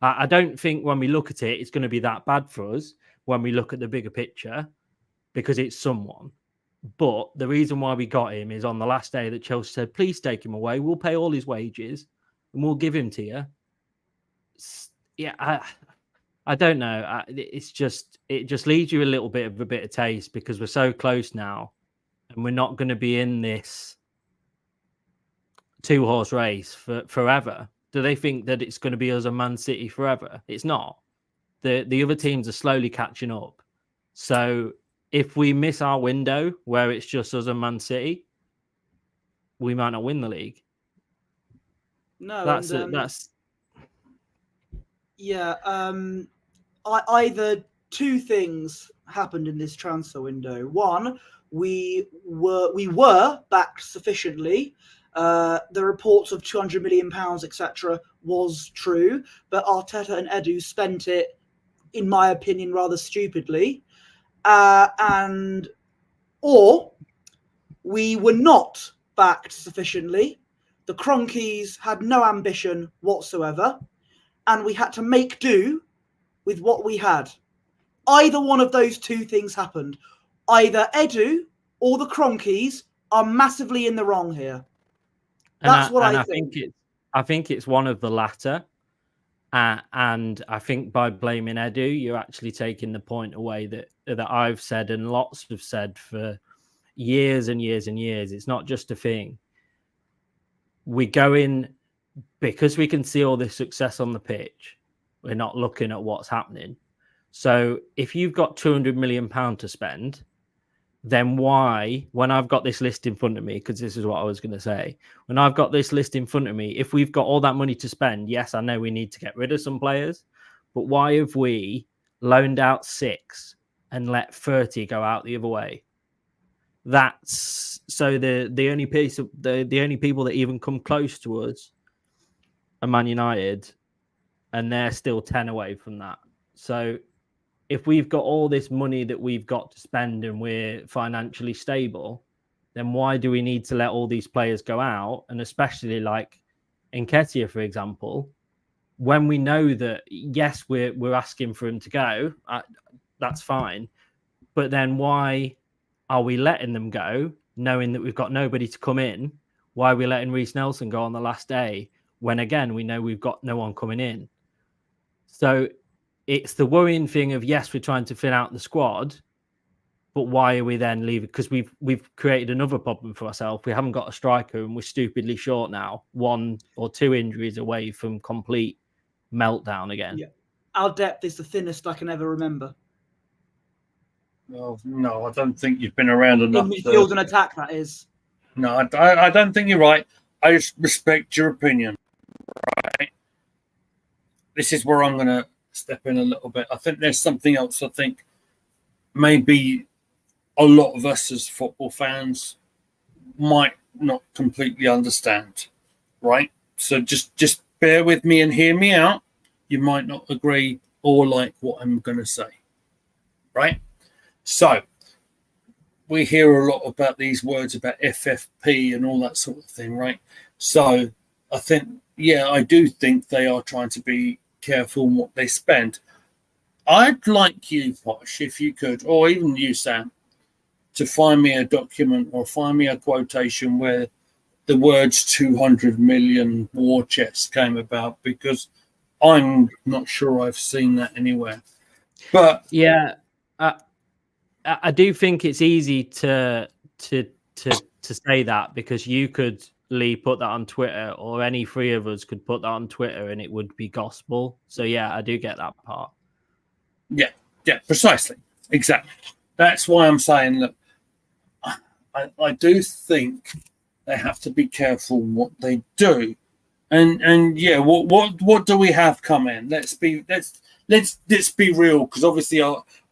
I don't think when we look at it, it's going to be that bad for us when we look at the bigger picture, because it's someone. But the reason why we got him is on the last day that Chelsea said, please take him away. We'll pay all his wages and we'll give him to you. Yeah, I don't know. It just leaves you a little bit of a bitter taste, because we're so close now and we're not going to be in this 2-horse race for forever. Do they think that it's going to be us and Man City forever? It's not. The other teams are slowly catching up. So if we miss our window where it's just us and Man City, we might not win the league. No, that's yeah. Either two things happened in this transfer window. One, we were backed sufficiently. The reports of £200 million, etc., was true, but Arteta and Edu spent it, in my opinion, rather stupidly. Or we were not backed sufficiently. The Cronkies had no ambition whatsoever, and we had to make do with what we had. Either one of those two things happened. Either Edu or the Cronkies are massively in the wrong here. That's what I think. I think it's one of the latter. And I think by blaming Edu, you're actually taking the point away that I've said and lots have said for years and years and years. It's not just a thing. We go in because we can see all this success on the pitch. We're not looking at what's happening. So if you've got £200 million to spend, then why, when I've got this list in front of me, because this is what I was going to say, when I've got this list in front of me, if we've got all that money to spend, yes, I know we need to get rid of some players, but why have we loaned out 6 and let 30 go out the other way? That's so the only piece of the only people that even come close to us are Man United, and they're still 10 away from that. So if we've got all this money that we've got to spend and we're financially stable, then why do we need to let all these players go out? And especially like Nketiah, for example, when we know that, yes, we're asking for him to go, that's fine. But then why are we letting them go, knowing that we've got nobody to come in? Why are we letting Reece Nelson go on the last day when, again, we know we've got no one coming in? So it's the worrying thing of, yes, we're trying to fill out the squad, but why are we then leaving? Because we've created another problem for ourselves. We haven't got a striker, and we're stupidly short now, 1 or 2 injuries away from complete meltdown again. Yeah. Our depth is the thinnest I can ever remember. Well, no, I don't think you've been around enough. In midfield and attack, that is. No, I don't think you're right. I just respect your opinion. Right. This is where I'm going to step in a little bit. I think there's something else. I think maybe a lot of us as football fans might not completely understand. Right. So just bear with me and hear me out. You might not agree or like what I'm going to say. Right. So we hear a lot about these words about FFP and all that sort of thing, right? So I think, yeah, I do think they are trying to be careful in what they spend. I'd like you, Posh, if you could, or even you, Sam, to find me a document or find me a quotation where the words 200 million war chest came about, because I'm not sure I've seen that anywhere. But yeah, I do think it's easy to say that, because you could, Lee, put that on Twitter, or any 3 of us could put that on Twitter, and it would be gospel. So yeah, I do get that part. Yeah, precisely, exactly. That's why I'm saying, look, I do think they have to be careful what they do, And yeah, what do we have coming? Let's be real, because obviously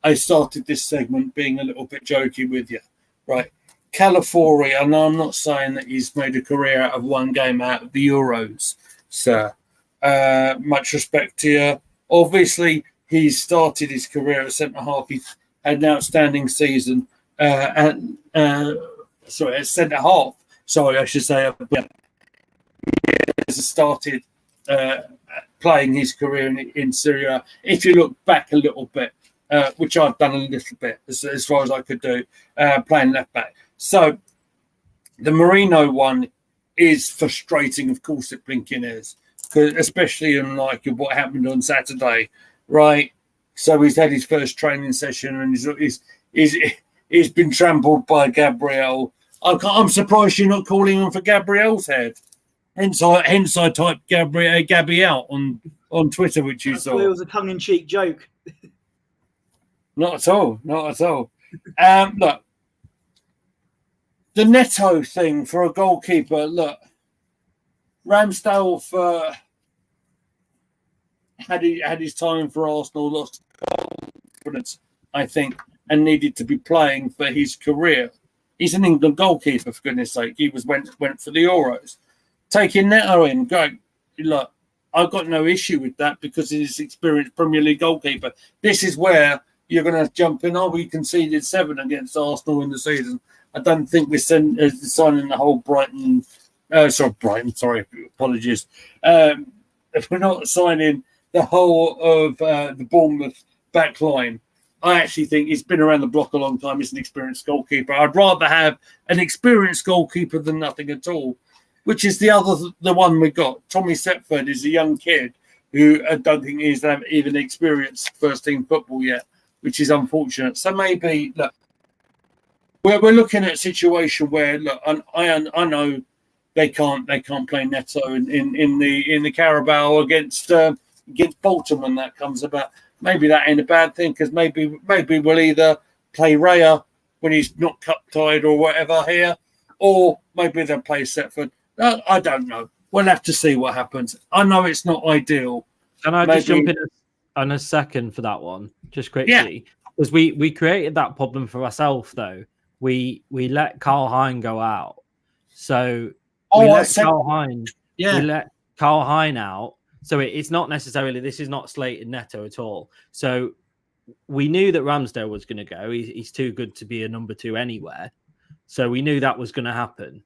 I started this segment being a little bit jokey with you, right? Calafiori, I know I'm not saying that he's made a career out of one game out of the Euros, sir. Much respect to you. Obviously, he started his career at centre half. He had an outstanding season at centre half. Sorry, I should say. Has started playing his career in Serie A. If you look back a little bit, which I've done a little bit as far as I could do, playing left back. So the Marino one is frustrating, of course, it blinking is, especially in like what happened on Saturday, right? So he's had his first training session and he's been trampled by Gabriel. I'm surprised you're not calling him for Gabriel's head. Hence I typed Gabby out on Twitter, which you saw. It was a tongue-in-cheek joke. Not at all. Look, the Neto thing for a goalkeeper. Look, Ramsdale had his time for Arsenal, lost confidence, I think, and needed to be playing for his career. He's an England goalkeeper, for goodness sake. He went for the Euros. Taking Neto in, great. Look, I've got no issue with that because he's an experienced Premier League goalkeeper. This is where you're going to jump in. Oh, we conceded 7 against Arsenal in the season. I don't think we're signing the whole Brighton. Sorry, apologies. If we're not signing the whole of the Bournemouth back line, I actually think he's been around the block a long time. He's an experienced goalkeeper. I'd rather have an experienced goalkeeper than nothing at all, which is the one we got. Tommy Setford is a young kid who I don't think he's even experienced first-team football yet, which is unfortunate. So maybe, look, we're looking at a situation where, look, I know they can't play Neto in the Carabao against Bolton when that comes about. Maybe that ain't a bad thing, because maybe we'll either play Raya when he's not cup tied or whatever here, or maybe they'll play Setford. I don't know. We'll have to see what happens. I know it's not ideal. Can I just jump in on a second for that one, just quickly? Because we created that problem for ourselves, though. We let Karl Hein go out. So we let Karl Hein out. So it's not necessarily, this is not slated Neto at all. So we knew that Ramsdale was going to go. He's too good to be a number 2 anywhere. So we knew that was going to happen.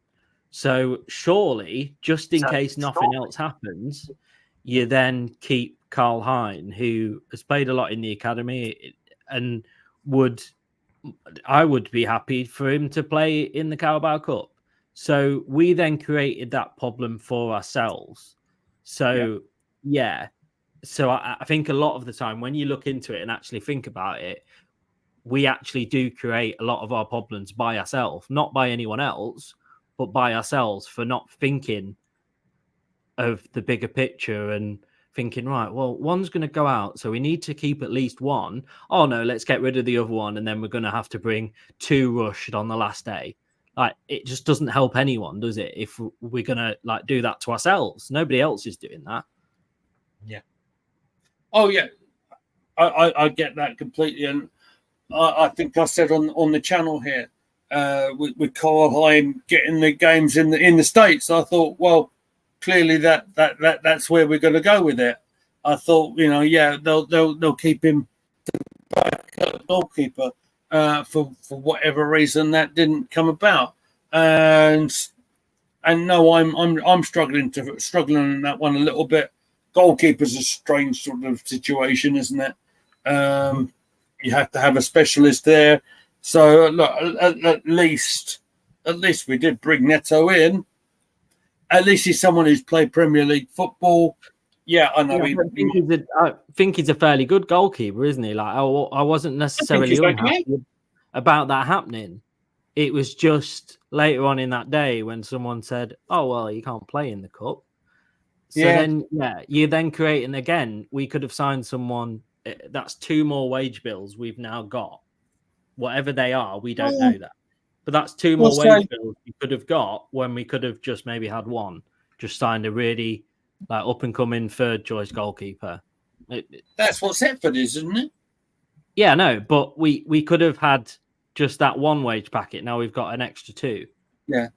So surely, just in case nothing else happens, you then keep Karl Hein, who has played a lot in the academy, and I would be happy for him to play in the Carabao Cup. So we then created that problem for ourselves. So So I think a lot of the time when you look into it and actually think about it, we actually do create a lot of our problems by ourselves, not by anyone else, but by ourselves, for not thinking of the bigger picture and thinking, right, well, one's going to go out, so we need to keep at least one. Oh, no, let's get rid of the other one, and then we're going to have to bring 2 rushed on the last day. Like, it just doesn't help anyone, does it, if we're going to do that to ourselves? Nobody else is doing that. Yeah. Oh, yeah. I get that completely. And I think I said on the channel here, with Karl Hein getting the games in the States, I thought, well, clearly that's where we're going to go with it. I thought, they'll keep him the goalkeeper for whatever reason that didn't come about. And no, I'm struggling in that one a little bit. Goalkeeper's a strange sort of situation, isn't it? You have to have a specialist there. So look, at least we did bring Neto in. At least he's someone who's played Premier League football. Yeah, I know. I think he's a fairly good goalkeeper, isn't he? Like, I wasn't necessarily unhappy about that happening. It was just later on in that day when someone said, "Oh well, you can't play in the cup." So then, you're then creating again. We could have signed someone. That's 2 more wage bills we've now got. Whatever they are, we don't know that. But that's 2 more wage bills we could have got when we could have just maybe had one. Just signed a really like up and coming third choice goalkeeper. That's what Setford is, isn't it? Yeah, no, but we could have had just that one wage packet. Now we've got an extra two. Yeah.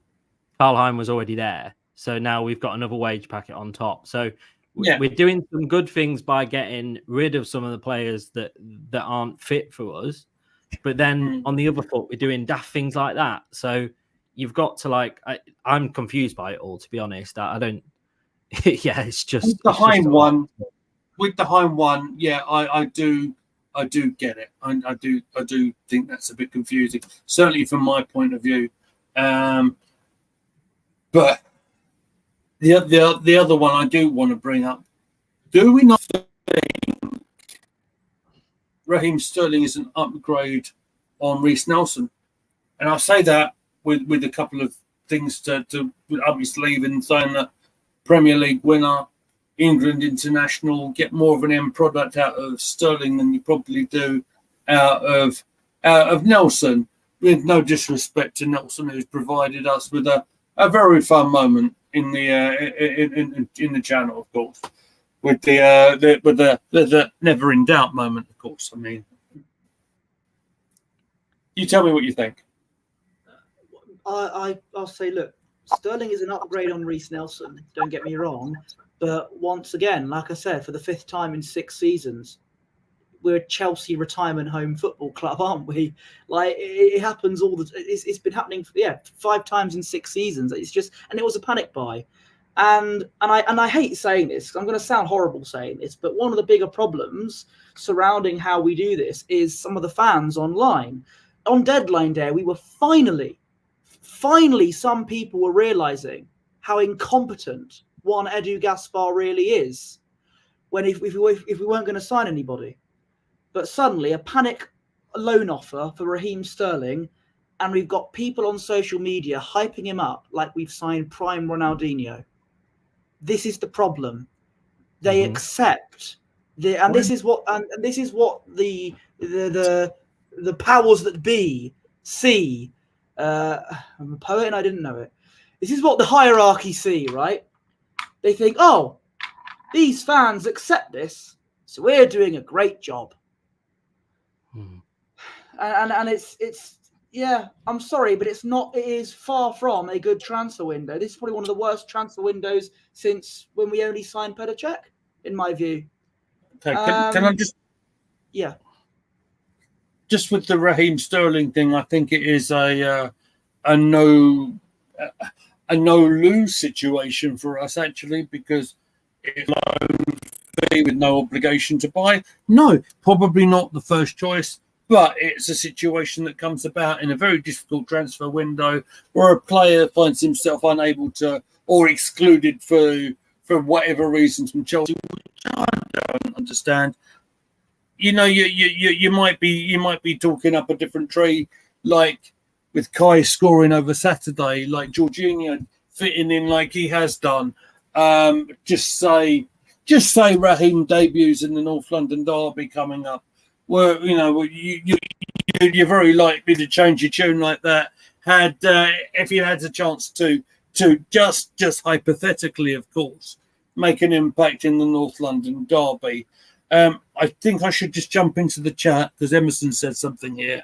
Karlheim was already there, so now we've got another wage packet on top. So Yeah. we're doing some good things by getting rid of some of the players that aren't fit for us. But then on the other foot, we're doing daft things like that. So you've got to I'm confused by it all, to be honest. I don't. Yeah, it's just with the Heim one. With the Heim one, yeah, I do get it. I do think that's a bit confusing, certainly from my point of view. But the other one I do want to bring up: do we not think Raheem Sterling is an upgrade on Reece Nelson? And I say that with a couple of things to up my sleeve, in saying that Premier League winner, England international, get more of an end product out of Sterling than you probably do out of Nelson. With no disrespect to Nelson, who's provided us with a very fun moment in the channel, of course, with the never in doubt moment, of course. I mean, you tell me what you think. I'll say, look, Sterling is an upgrade on Reece Nelson. Don't get me wrong, but once again, like I said, for the 5th time in 6 seasons, we're a Chelsea retirement home football club, aren't we? Like, it happens all the. It's been happening, 5 times in 6 seasons. It's just, and it was a panic buy, and I hate saying this. I'm going to sound horrible saying this, but one of the bigger problems surrounding how we do this is some of the fans online. On deadline day, we were finally, some people were realizing how incompetent one Edu Gaspar really is. When if we weren't going to sign anybody. But suddenly, a panic loan offer for Raheem Sterling, and we've got people on social media hyping him up like we've signed prime Ronaldinho. This is the problem. They accept this is what the powers that be see. I'm a poet and I didn't know it. This is what the hierarchy see, right? They think, oh, these fans accept this, so we're doing a great job. And it's yeah, I'm sorry, but it's not. It is far from a good transfer window. This is probably one of the worst transfer windows since when we only signed Petr Cech, in my view. Okay, can I just? Yeah. Just with the Raheem Sterling thing, I think it is a no lose situation for us, actually, because it's loan fee with no obligation to buy. No, probably not the first choice, but it's a situation that comes about in a very difficult transfer window where a player finds himself unable to or excluded for whatever reasons from Chelsea, which I don't understand. You know, you might be talking up a different tree, like with Kai scoring over Saturday, like Jorginho fitting in like he has done. Just say Raheem debuts in the North London derby coming up, where you're very likely to change your tune like that. If you had the chance to just hypothetically, of course, make an impact in the North London derby. I think I should just jump into the chat because Emerson said something here.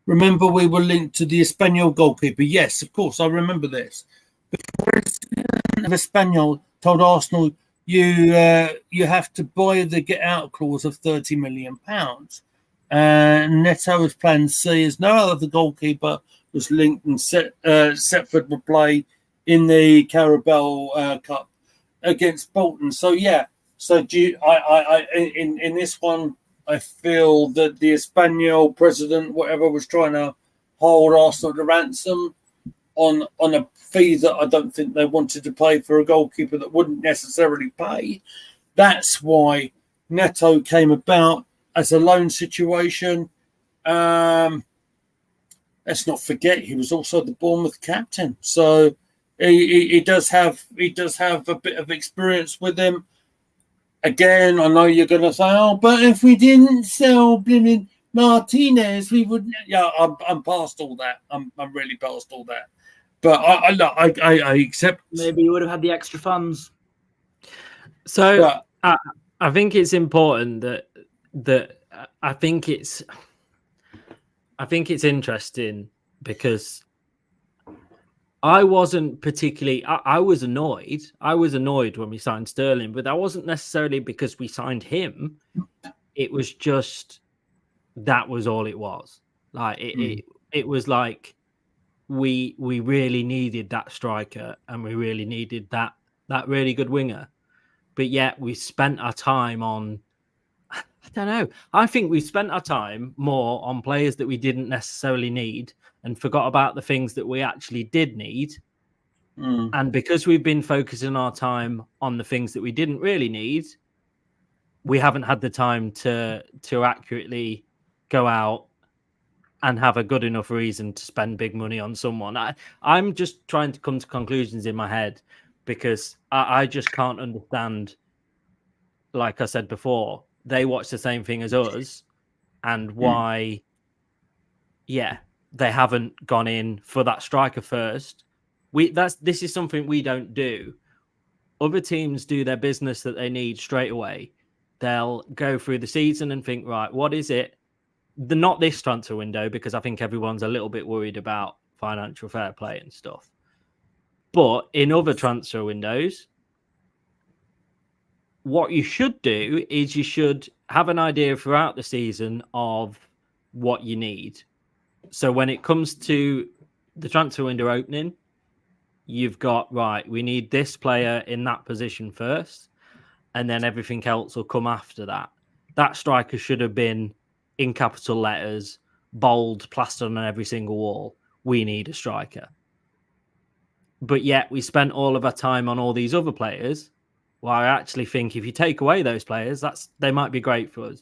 Remember, we were linked to the Espanyol goalkeeper. Yes, of course, I remember this. The president of Espanyol told Arsenal, you have to buy the get out clause of £30 million. Neto's plan C is no other goalkeeper was linked, and Setford will play in the Carabao Cup against Bolton. So yeah. So in this one, I feel that the Espanyol president, whatever, was trying to hold Arsenal to ransom on a fee that I don't think they wanted to pay for a goalkeeper that wouldn't necessarily pay. That's why Neto came about as a loan situation. Let's not forget he was also the Bournemouth captain, so he does have a bit of experience with him. Again, I know you're going to say, "Oh, but if we didn't sell Martinez, we wouldn't." Yeah, I'm past all that. I'm really past all that. But I accept. Maybe you would have had the extra funds. So But, I think it's important that I think it's interesting because I wasn't particularly. I was annoyed. I was annoyed when we signed Sterling, but that wasn't necessarily because we signed him. It was just that was all it was. Like it was like we really needed that striker and we really needed that really good winger. But yet we spent our time on, I don't know. I think we spent our time more on players that we didn't necessarily need and forgot about the things that we actually did need. And because we've been focusing our time on the things that we didn't really need, we haven't had the time to accurately go out and have a good enough reason to spend big money on someone. I'm just trying to come to conclusions in my head because I just can't understand. Like I said before, they watch the same thing as us, and why, they haven't gone in for that striker first. This is something we don't do. Other teams do their business that they need straight away. They'll go through the season and think, right, what is it? Not this transfer window, because I think everyone's a little bit worried about financial fair play and stuff. But in other transfer windows, what you should do is you should have an idea throughout the season of what you need. So when it comes to the transfer window opening, you've got, right, we need this player in that position first, and then everything else will come after that. That striker should have been in capital letters, bold, plastered on every single wall. We need a striker. But yet we spent all of our time on all these other players. Well, I actually think if you take away those players, they might be great for us,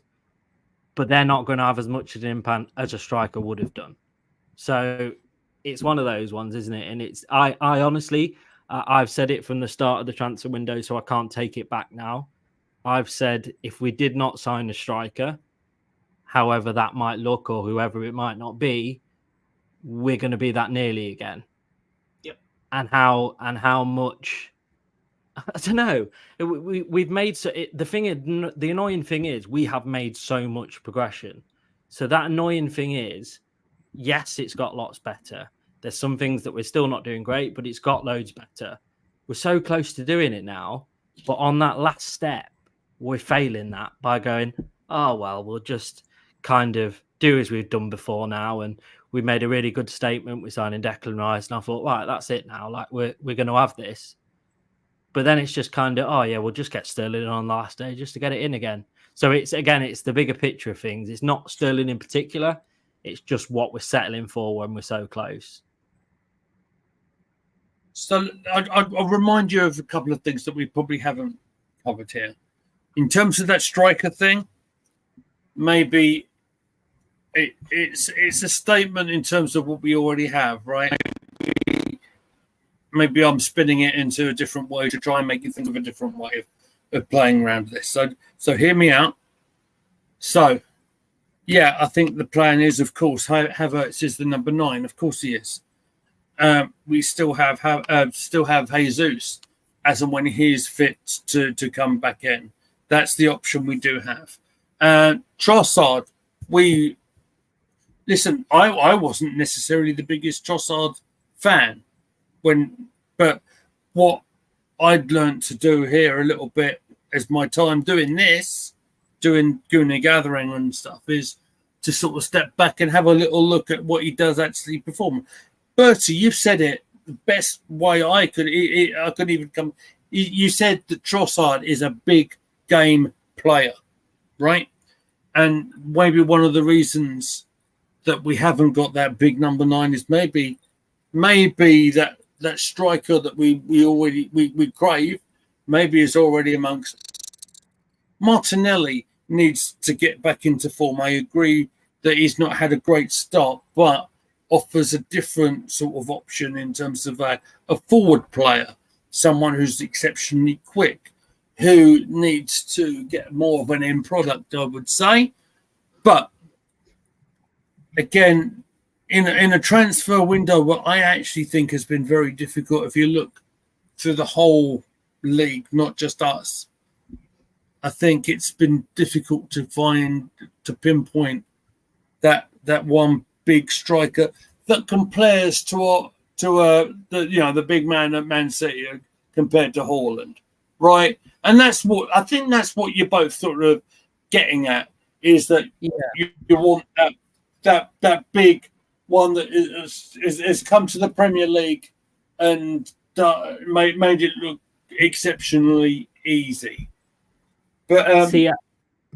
but they're not going to have as much of an impact as a striker would have done. So it's one of those ones, isn't it? And I honestly, I've said it from the start of the transfer window, so I can't take it back now. I've said if we did not sign a striker, however that might look or whoever it might not be, we're going to be that nearly again. Yep. And how much, I don't know. We've made the annoying thing is we have made so much progression. So that annoying thing is, yes, it's got lots better. There's some things that we're still not doing great, but it's got loads better. We're so close to doing it now, but on that last step, we're failing that by going, oh, well, we'll just kind of do as we've done before now. And we made a really good statement. We're signing Declan Rice. And I thought, right, that's it now. Like, we're going to have this. But then it's just kind of, oh, yeah, we'll just get Sterling on the last day just to get it in again. So it's the bigger picture of things. It's not Sterling in particular. It's just what we're settling for when we're so close. So I'll remind you of a couple of things that we probably haven't covered here. In terms of that striker thing, maybe it's a statement in terms of what we already have, right? Maybe I'm spinning it into a different way to try and make you think of a different way of playing around this. So hear me out. So, yeah, I think the plan is, of course, Havertz is the number 9. Of course he is. We still have Jesus as and when he is fit to come back in. That's the option we do have. Trossard, I wasn't necessarily the biggest Trossard fan but what I'd learned to do here a little bit as my time doing Gooner Gathering and stuff, is to sort of step back and have a little look at what he does actually perform. Bertie, you've said it the best way I could even come. You said that Trossard is a big game player, right? And maybe one of the reasons that we haven't got that big number 9 is maybe that striker that we crave maybe is already amongst us. Martinelli needs to get back into form. I agree that he's not had a great start, but offers a different sort of option in terms of a forward player, someone who's exceptionally quick, who needs to get more of an end product, I would say. But again, in a transfer window, what I actually think has been very difficult, if you look through the whole league, not just us, I think it's been difficult to pinpoint that one big striker that compares to the big man at Man City compared to Haaland, right? And that's what you're both sort of getting at, is that you want that big one that has come to the Premier League and made it look exceptionally easy. But see,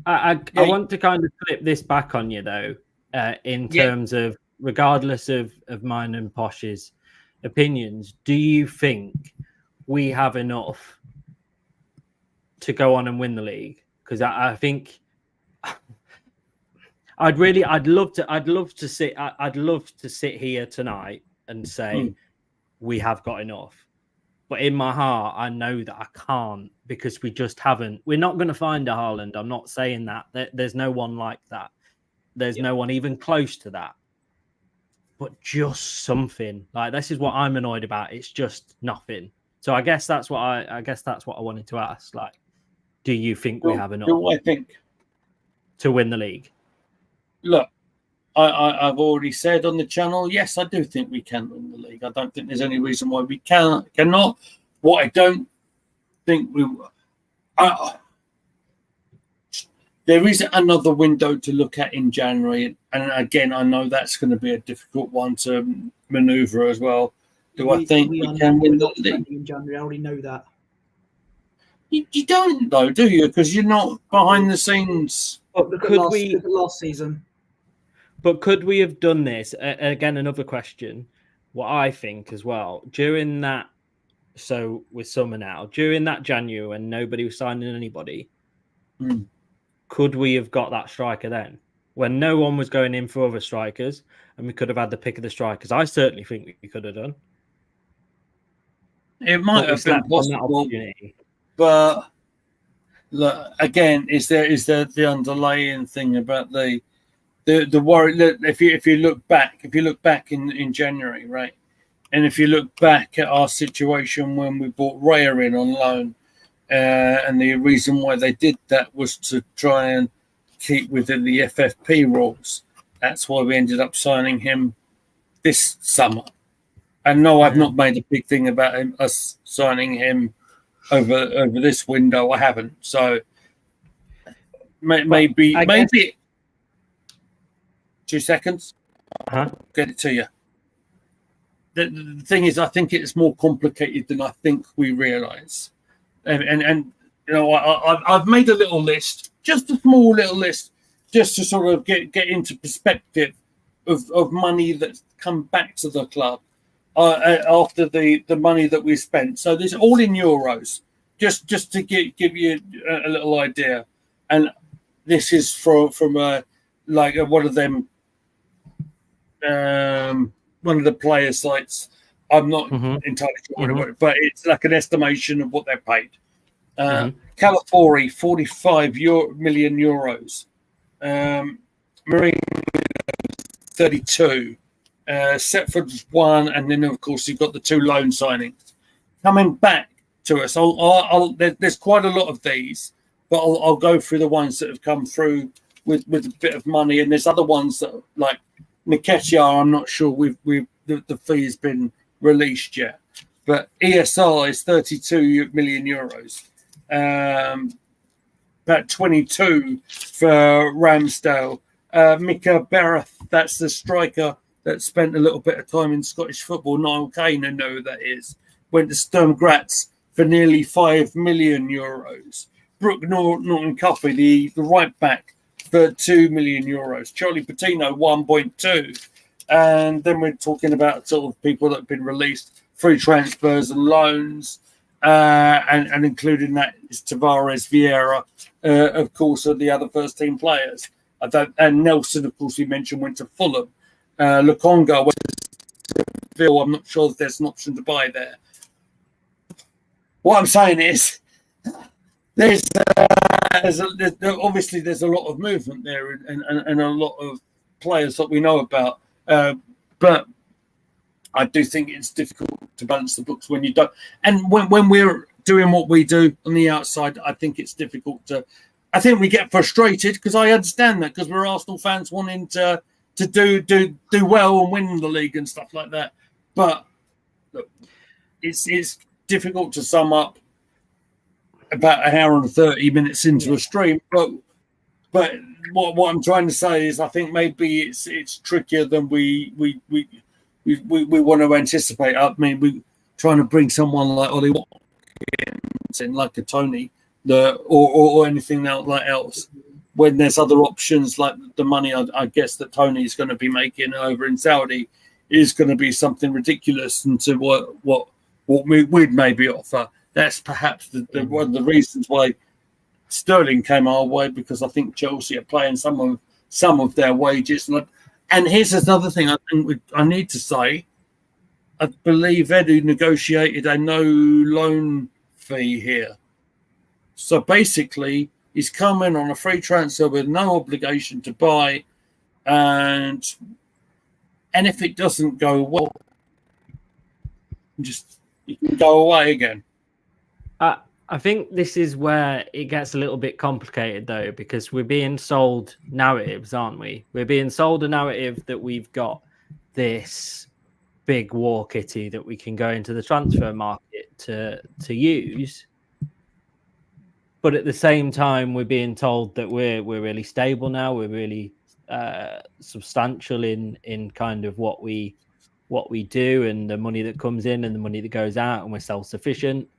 I want to kind of flip this back on you though, in terms of, regardless of mine and Posh's opinions, do you think we have enough to go on and win the league? Because I think I'd love to sit here tonight and say we have got enough. But in my heart, I know that I can't, because we just haven't. We're not going to find a Haaland. I'm not saying that. There's no one like that. There's no one even close to that. But just something. Like, this is what I'm annoyed about. It's just nothing. So I guess that's what I wanted to ask. Like, do you think we have enough? Do I think to win the league? Look, I've already said on the channel, yes, I do think we can win the league. I don't think there's any reason why we cannot. What I don't think there is another window to look at in January, and again, I know that's going to be a difficult one to manoeuvre as well. I think we can win the league in January? I already know that. You don't, though, do you? Because you're not behind the scenes. But look at last season. But could we have done this? Again, another question. What I think as well, during that, so with summer now, during that January when nobody was signing anybody, could we have got that striker then? When no one was going in for other strikers, and we could have had the pick of the strikers? I certainly think we could have done. It might have been possible, but look, again, is there the underlying thing about the worry that if you look back in January, right, and if you look back at our situation when we brought Raya in on loan, and the reason why they did that was to try and keep within the FFP rules. That's why we ended up signing him this summer. And no, I've not made a big thing about us signing him over this window. I haven't. So maybe 2 seconds. Get it to you. The thing is, I think it's more complicated than I think we realise. And you know, I've made a little list, just a small little list, just to sort of get into perspective of money that's come back to the club after the money that we spent. So this all in euros, just to give you a little idea. And this is from one of them. One of the player sites. I'm not entirely sure, but it's like an estimation of what they're paid. Calafiori, 45 million euros. Marine, 32. Setford's 1, and then of course you've got the 2 loan signings coming back to us. There's quite a lot of these, but I'll go through the ones that have come through with a bit of money, and there's other ones that like Nketiah. I'm not sure the fee has been released yet, but ESR is 32 million euros. About 22 for Ramsdale. Mika Bereth, that's the striker that spent a little bit of time in Scottish football. Niall Kane, I know who that is. Went to Sturm Graz for nearly 5 million euros. Brooke Norton Cuffey, the right back, for 2 million euros. Charlie Patino, 1.2. And then we're talking about sort of people that have been released, free transfers and loans, and including that is Tavares, Vieira, of course, are the other first team players. And Nelson, of course, we mentioned, went to Fulham. Lukonga went to Seville. I'm not sure if there's an option to buy there. What I'm saying is, there's obviously there's a lot of movement there, and a lot of players that we know about. But I do think it's difficult to balance the books when you don't. And when we're doing what we do on the outside, I think it's difficult to. I think we get frustrated because I understand that because we're Arsenal fans wanting to do well and win the league and stuff like that. But look, it's difficult to sum up about an hour and 30 minutes into a stream. But what I'm trying to say is I think maybe it's trickier than we want to anticipate. I mean, we're trying to bring someone like Ollie Watkins in, like a Tony, or anything else. When there's other options, like the money, I guess that Tony's going to be making over in Saudi is going to be something ridiculous, and to what we'd maybe offer. That's perhaps one of the reasons why Sterling came our way, because I think Chelsea are playing some of their wages. And here's another thing I think I need to say. I believe Edu negotiated a no loan fee here. So basically, he's come in on a free transfer with no obligation to buy. And if it doesn't go well, you can go away again. I think this is where it gets a little bit complicated, though, because we're being sold narratives, aren't we? We're being sold a narrative that we've got this big war kitty that we can go into the transfer market to use. But at the same time, we're being told that we're really stable now. We're really substantial in kind of what we do and the money that comes in and the money that goes out, and we're self-sufficient.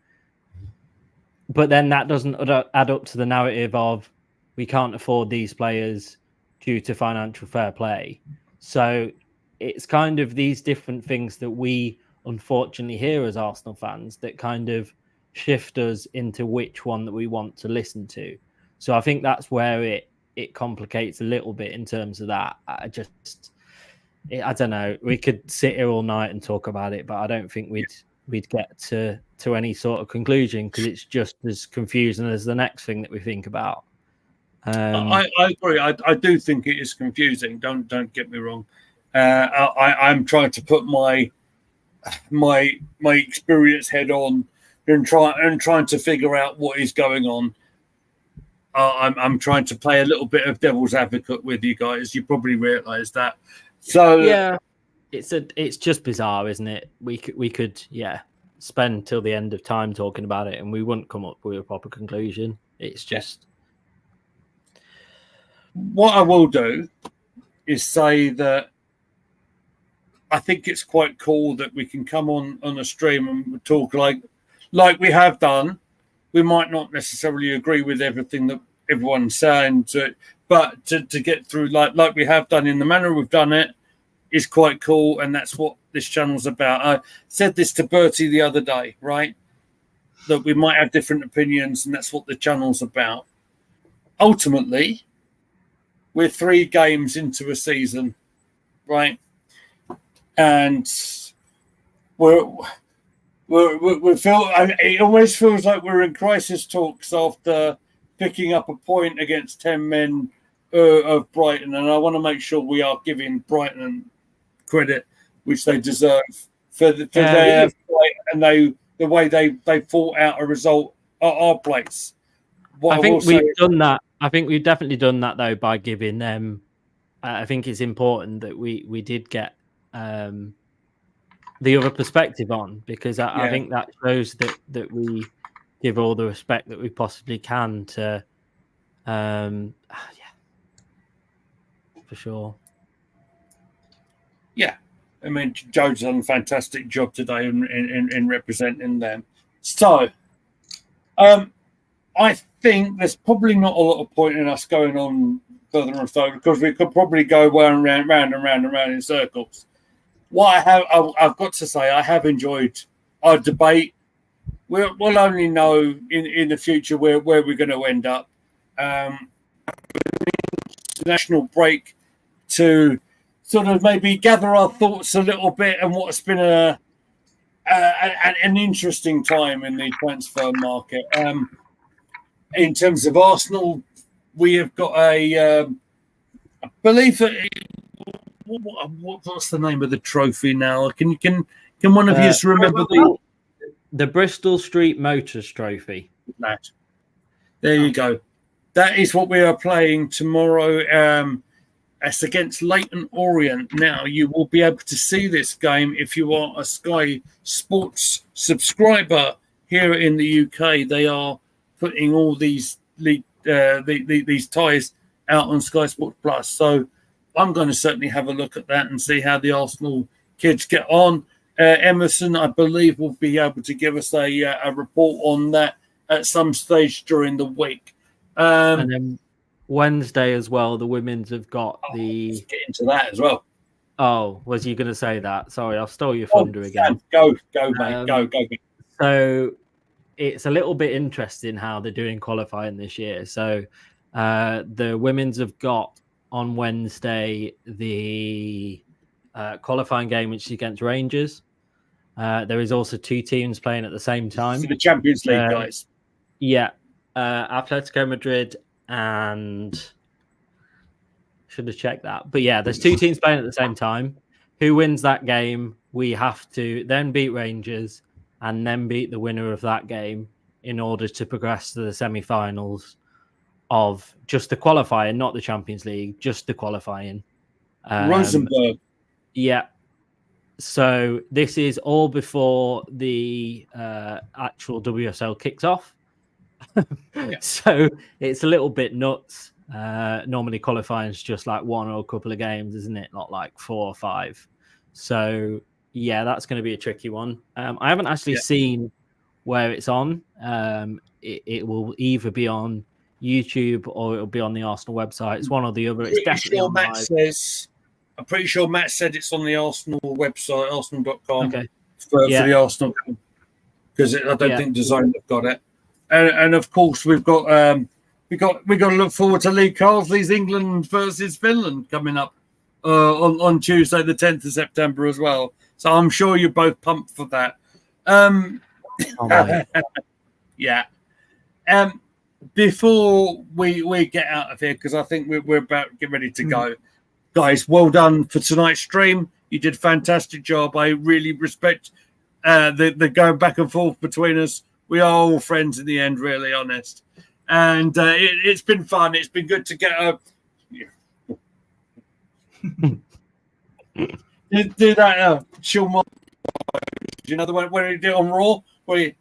But then that doesn't add up to the narrative of we can't afford these players due to financial fair play. So it's kind of these different things that we unfortunately hear as Arsenal fans that kind of shift us into which one that we want to listen to. So I think that's where it complicates a little bit in terms of that. I don't know. We could sit here all night and talk about it, but I don't think we'd get to any sort of conclusion because it's just as confusing as the next thing that we think about. I agree. I do think it is confusing. Don't get me wrong. I'm trying to put my experience head on and trying to figure out what is going on. I'm trying to play a little bit of devil's advocate with you guys. You probably realise that. So yeah, it's just bizarre, isn't it? We could spend till the end of time talking about it, and we wouldn't come up with a proper conclusion. It's just what I will do is say that I think it's quite cool that we can come on a stream and talk like we have done. We might not necessarily agree with everything that everyone's saying, but to get through like we have done in the manner we've done it is quite cool, and that's what this channel's about. I said this to Bertie the other day, right? That we might have different opinions, and that's what the channel's about. Ultimately, we're 3 games into a season, right? And we feel it always feels like we're in crisis talks after picking up a point against 10 men of Brighton, and I want to make sure we are giving Brighton credit which they deserve for their play and the way they fought out a result at our place. I think we've done that. I think we've definitely done that though by giving them. I think it's important that we did get the other perspective on, because I think that shows that we give all the respect that we possibly can to. For sure. Yeah, I mean, Joe's done a fantastic job today in representing them. So, I think there's probably not a lot of point in us going on further and further, because we could probably go round and round in circles. What I've got to say, I have enjoyed our debate. We'll only know in the future where we're going to end up. International break to sort of maybe gather our thoughts a little bit and what's been an interesting time in the transfer market. In terms of Arsenal, we have got I believe that what's the name of the trophy now? Can one of you remember the Bristol Street Motors Trophy? That. There you go. That is what we are playing tomorrow. It's against Leyton Orient. Now, you will be able to see this game if you are a Sky Sports subscriber here in the UK. They are putting all these ties out on Sky Sports Plus. So I'm going to certainly have a look at that and see how the Arsenal kids get on. Emerson, I believe, will be able to give us a report on that at some stage during the week. And then Wednesday as well, the women's have got let's get into that as well. Oh, was you going to say that? Sorry, I'll stole your thunder again. Go, mate. Go. So it's a little bit interesting how they're doing qualifying this year. So the women's have got on Wednesday the qualifying game, which is against Rangers. There is also 2 teams playing at the same time. For the Champions League, guys. Yeah. Atletico Madrid and should have checked that. But yeah, there's 2 teams playing at the same time. Who wins that game, we have to then beat Rangers and then beat the winner of that game in order to progress to the semi-finals of just the qualifying, not the Champions League, just the qualifying. Rosenborg. Yeah. So this is all before the actual WSL kicks off. Yeah. So it's a little bit nuts. Normally qualifying is just like 1 or a couple of games, isn't it? Not like 4 or 5. So yeah, that's going to be a tricky one. I haven't actually seen where it's on. It will either be on YouTube or it'll be on the Arsenal website. It's one or the other. It's definitely on live. I'm pretty sure Matt said it's on the Arsenal website, arsenal.com, okay. for the Arsenal, because I don't think DAZN have got it. And of course we've got to look forward to Lee Carsley's England versus Finland coming up on Tuesday, the 10th of September as well. So I'm sure you're both pumped for that. Yeah. Before we get out of here, because I think we're about to get ready to go, guys, well done for tonight's stream. You did a fantastic job. I really respect the going back and forth between us. We are all friends in the end, really honest. And it's been fun. It's been good to get a... do that, Sean. You know the one where you do it on Raw? Where you...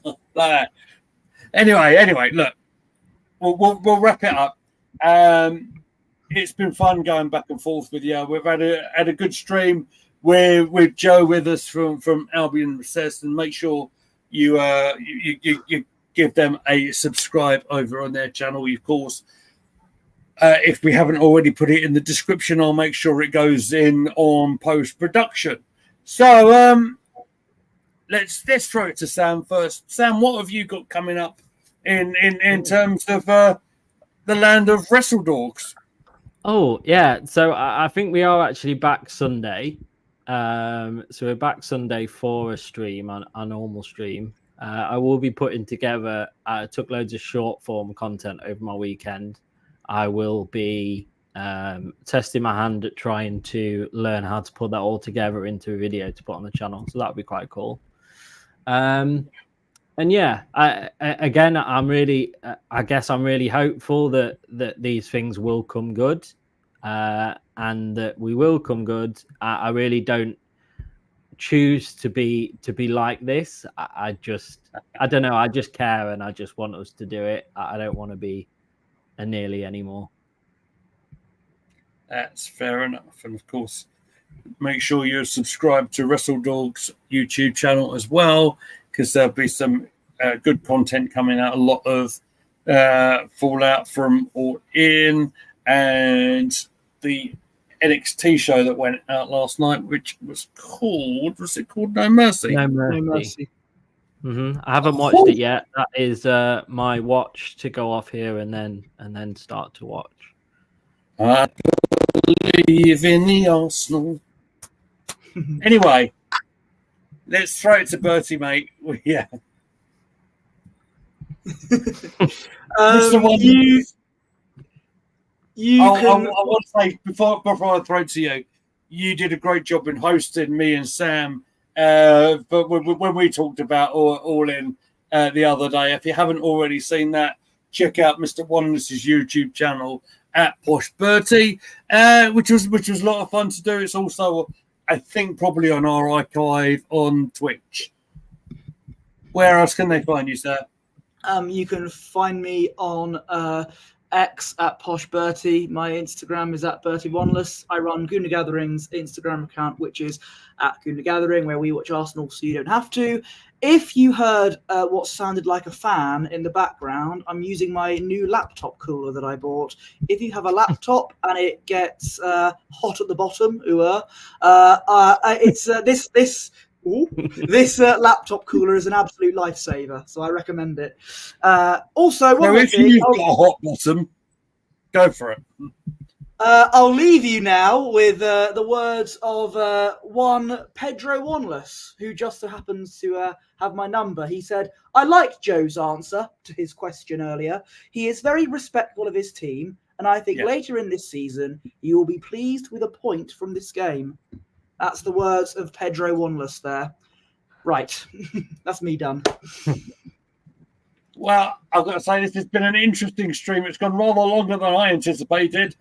like that. Anyway, look. We'll wrap it up. It's been fun going back and forth with you. We've had a good stream with Joe with us from Albion Obsessed, and make sure you give them a subscribe over on their channel, of course. If we haven't already put it in the description, I'll make sure it goes in on post-production. So let's throw it to Sam first. Sam, what have you got coming up in terms of the land of Wrestle Dogs? Oh, yeah. So I think we are actually back Sunday. So we're back Sunday for a stream, a normal stream. I will be putting together, I took loads of short form content over my weekend. I will be testing my hand at trying to learn how to put that all together into a video to put on the channel. So that'll be quite cool. And yeah, I'm really hopeful that these things will come good, and that we will come good. I really don't choose to be like this. I don't know. I just care, and I just want us to do it. I don't want to be a nearly anymore. That's fair enough, and of course, make sure you're subscribed to Wrestle Dogs YouTube channel as well, because there'll be some good content coming out. A lot of fallout from All In and the NXT show that went out last night, which was called No Mercy? No Mercy. Mm-hmm. I haven't watched it yet. That is my watch to go off here and then start to watch. I believe in the Arsenal. Anyway, let's throw it to Bertie, mate. Yeah. I want to say before I throw it to you, you did a great job in hosting me and Sam. But when we talked about All In the other day, if you haven't already seen that, check out Mr. Wonderless's YouTube channel at Posh Bertie, which was a lot of fun to do. It's also, I think, probably on our archive on Twitch. Where else can they find you, sir? You can find me on X at Posh Bertie. My Instagram is at Bertie Wonderless. I run Gooner Gathering's Instagram account, which is at Gooner Gathering, where we watch Arsenal so you don't have to. If you heard what sounded like a fan in the background, I'm using my new laptop cooler that I bought. If you have a laptop and it gets hot at the bottom, this laptop cooler is an absolute lifesaver, so I recommend it. Also, if you've got a hot bottom, go for it. I'll leave you now with the words of one Pedro Wanless, who just so happens to have my number. He said, I liked Joe's answer to his question earlier. He is very respectful of his team, and I think later in this season, you will be pleased with a point from this game. That's the words of Pedro Wanless there. Right. That's me done. Well, I've got to say, this has been an interesting stream. It's gone rather longer than I anticipated.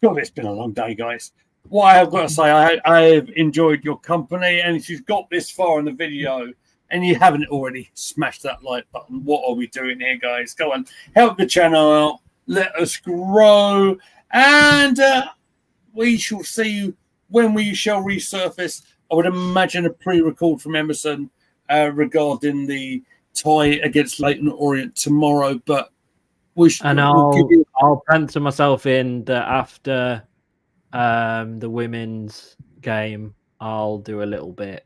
God, it's been a long day, guys. What I have got to say, I have enjoyed your company, and if you've got this far in the video and you haven't already smashed that like button, what are we doing here, guys? Go on, help the channel out. Let us grow, and we shall see you when we shall resurface. I would imagine a pre-record from Emerson regarding the tie against Leyton Orient tomorrow, but I'll pencil myself in that after the women's game, I'll do a little bit.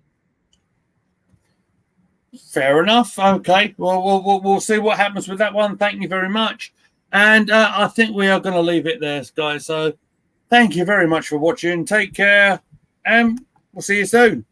Fair enough. Okay. Well, we'll see what happens with that one. Thank you very much. And I think we are going to leave it there, guys. So thank you very much for watching. Take care, and we'll see you soon.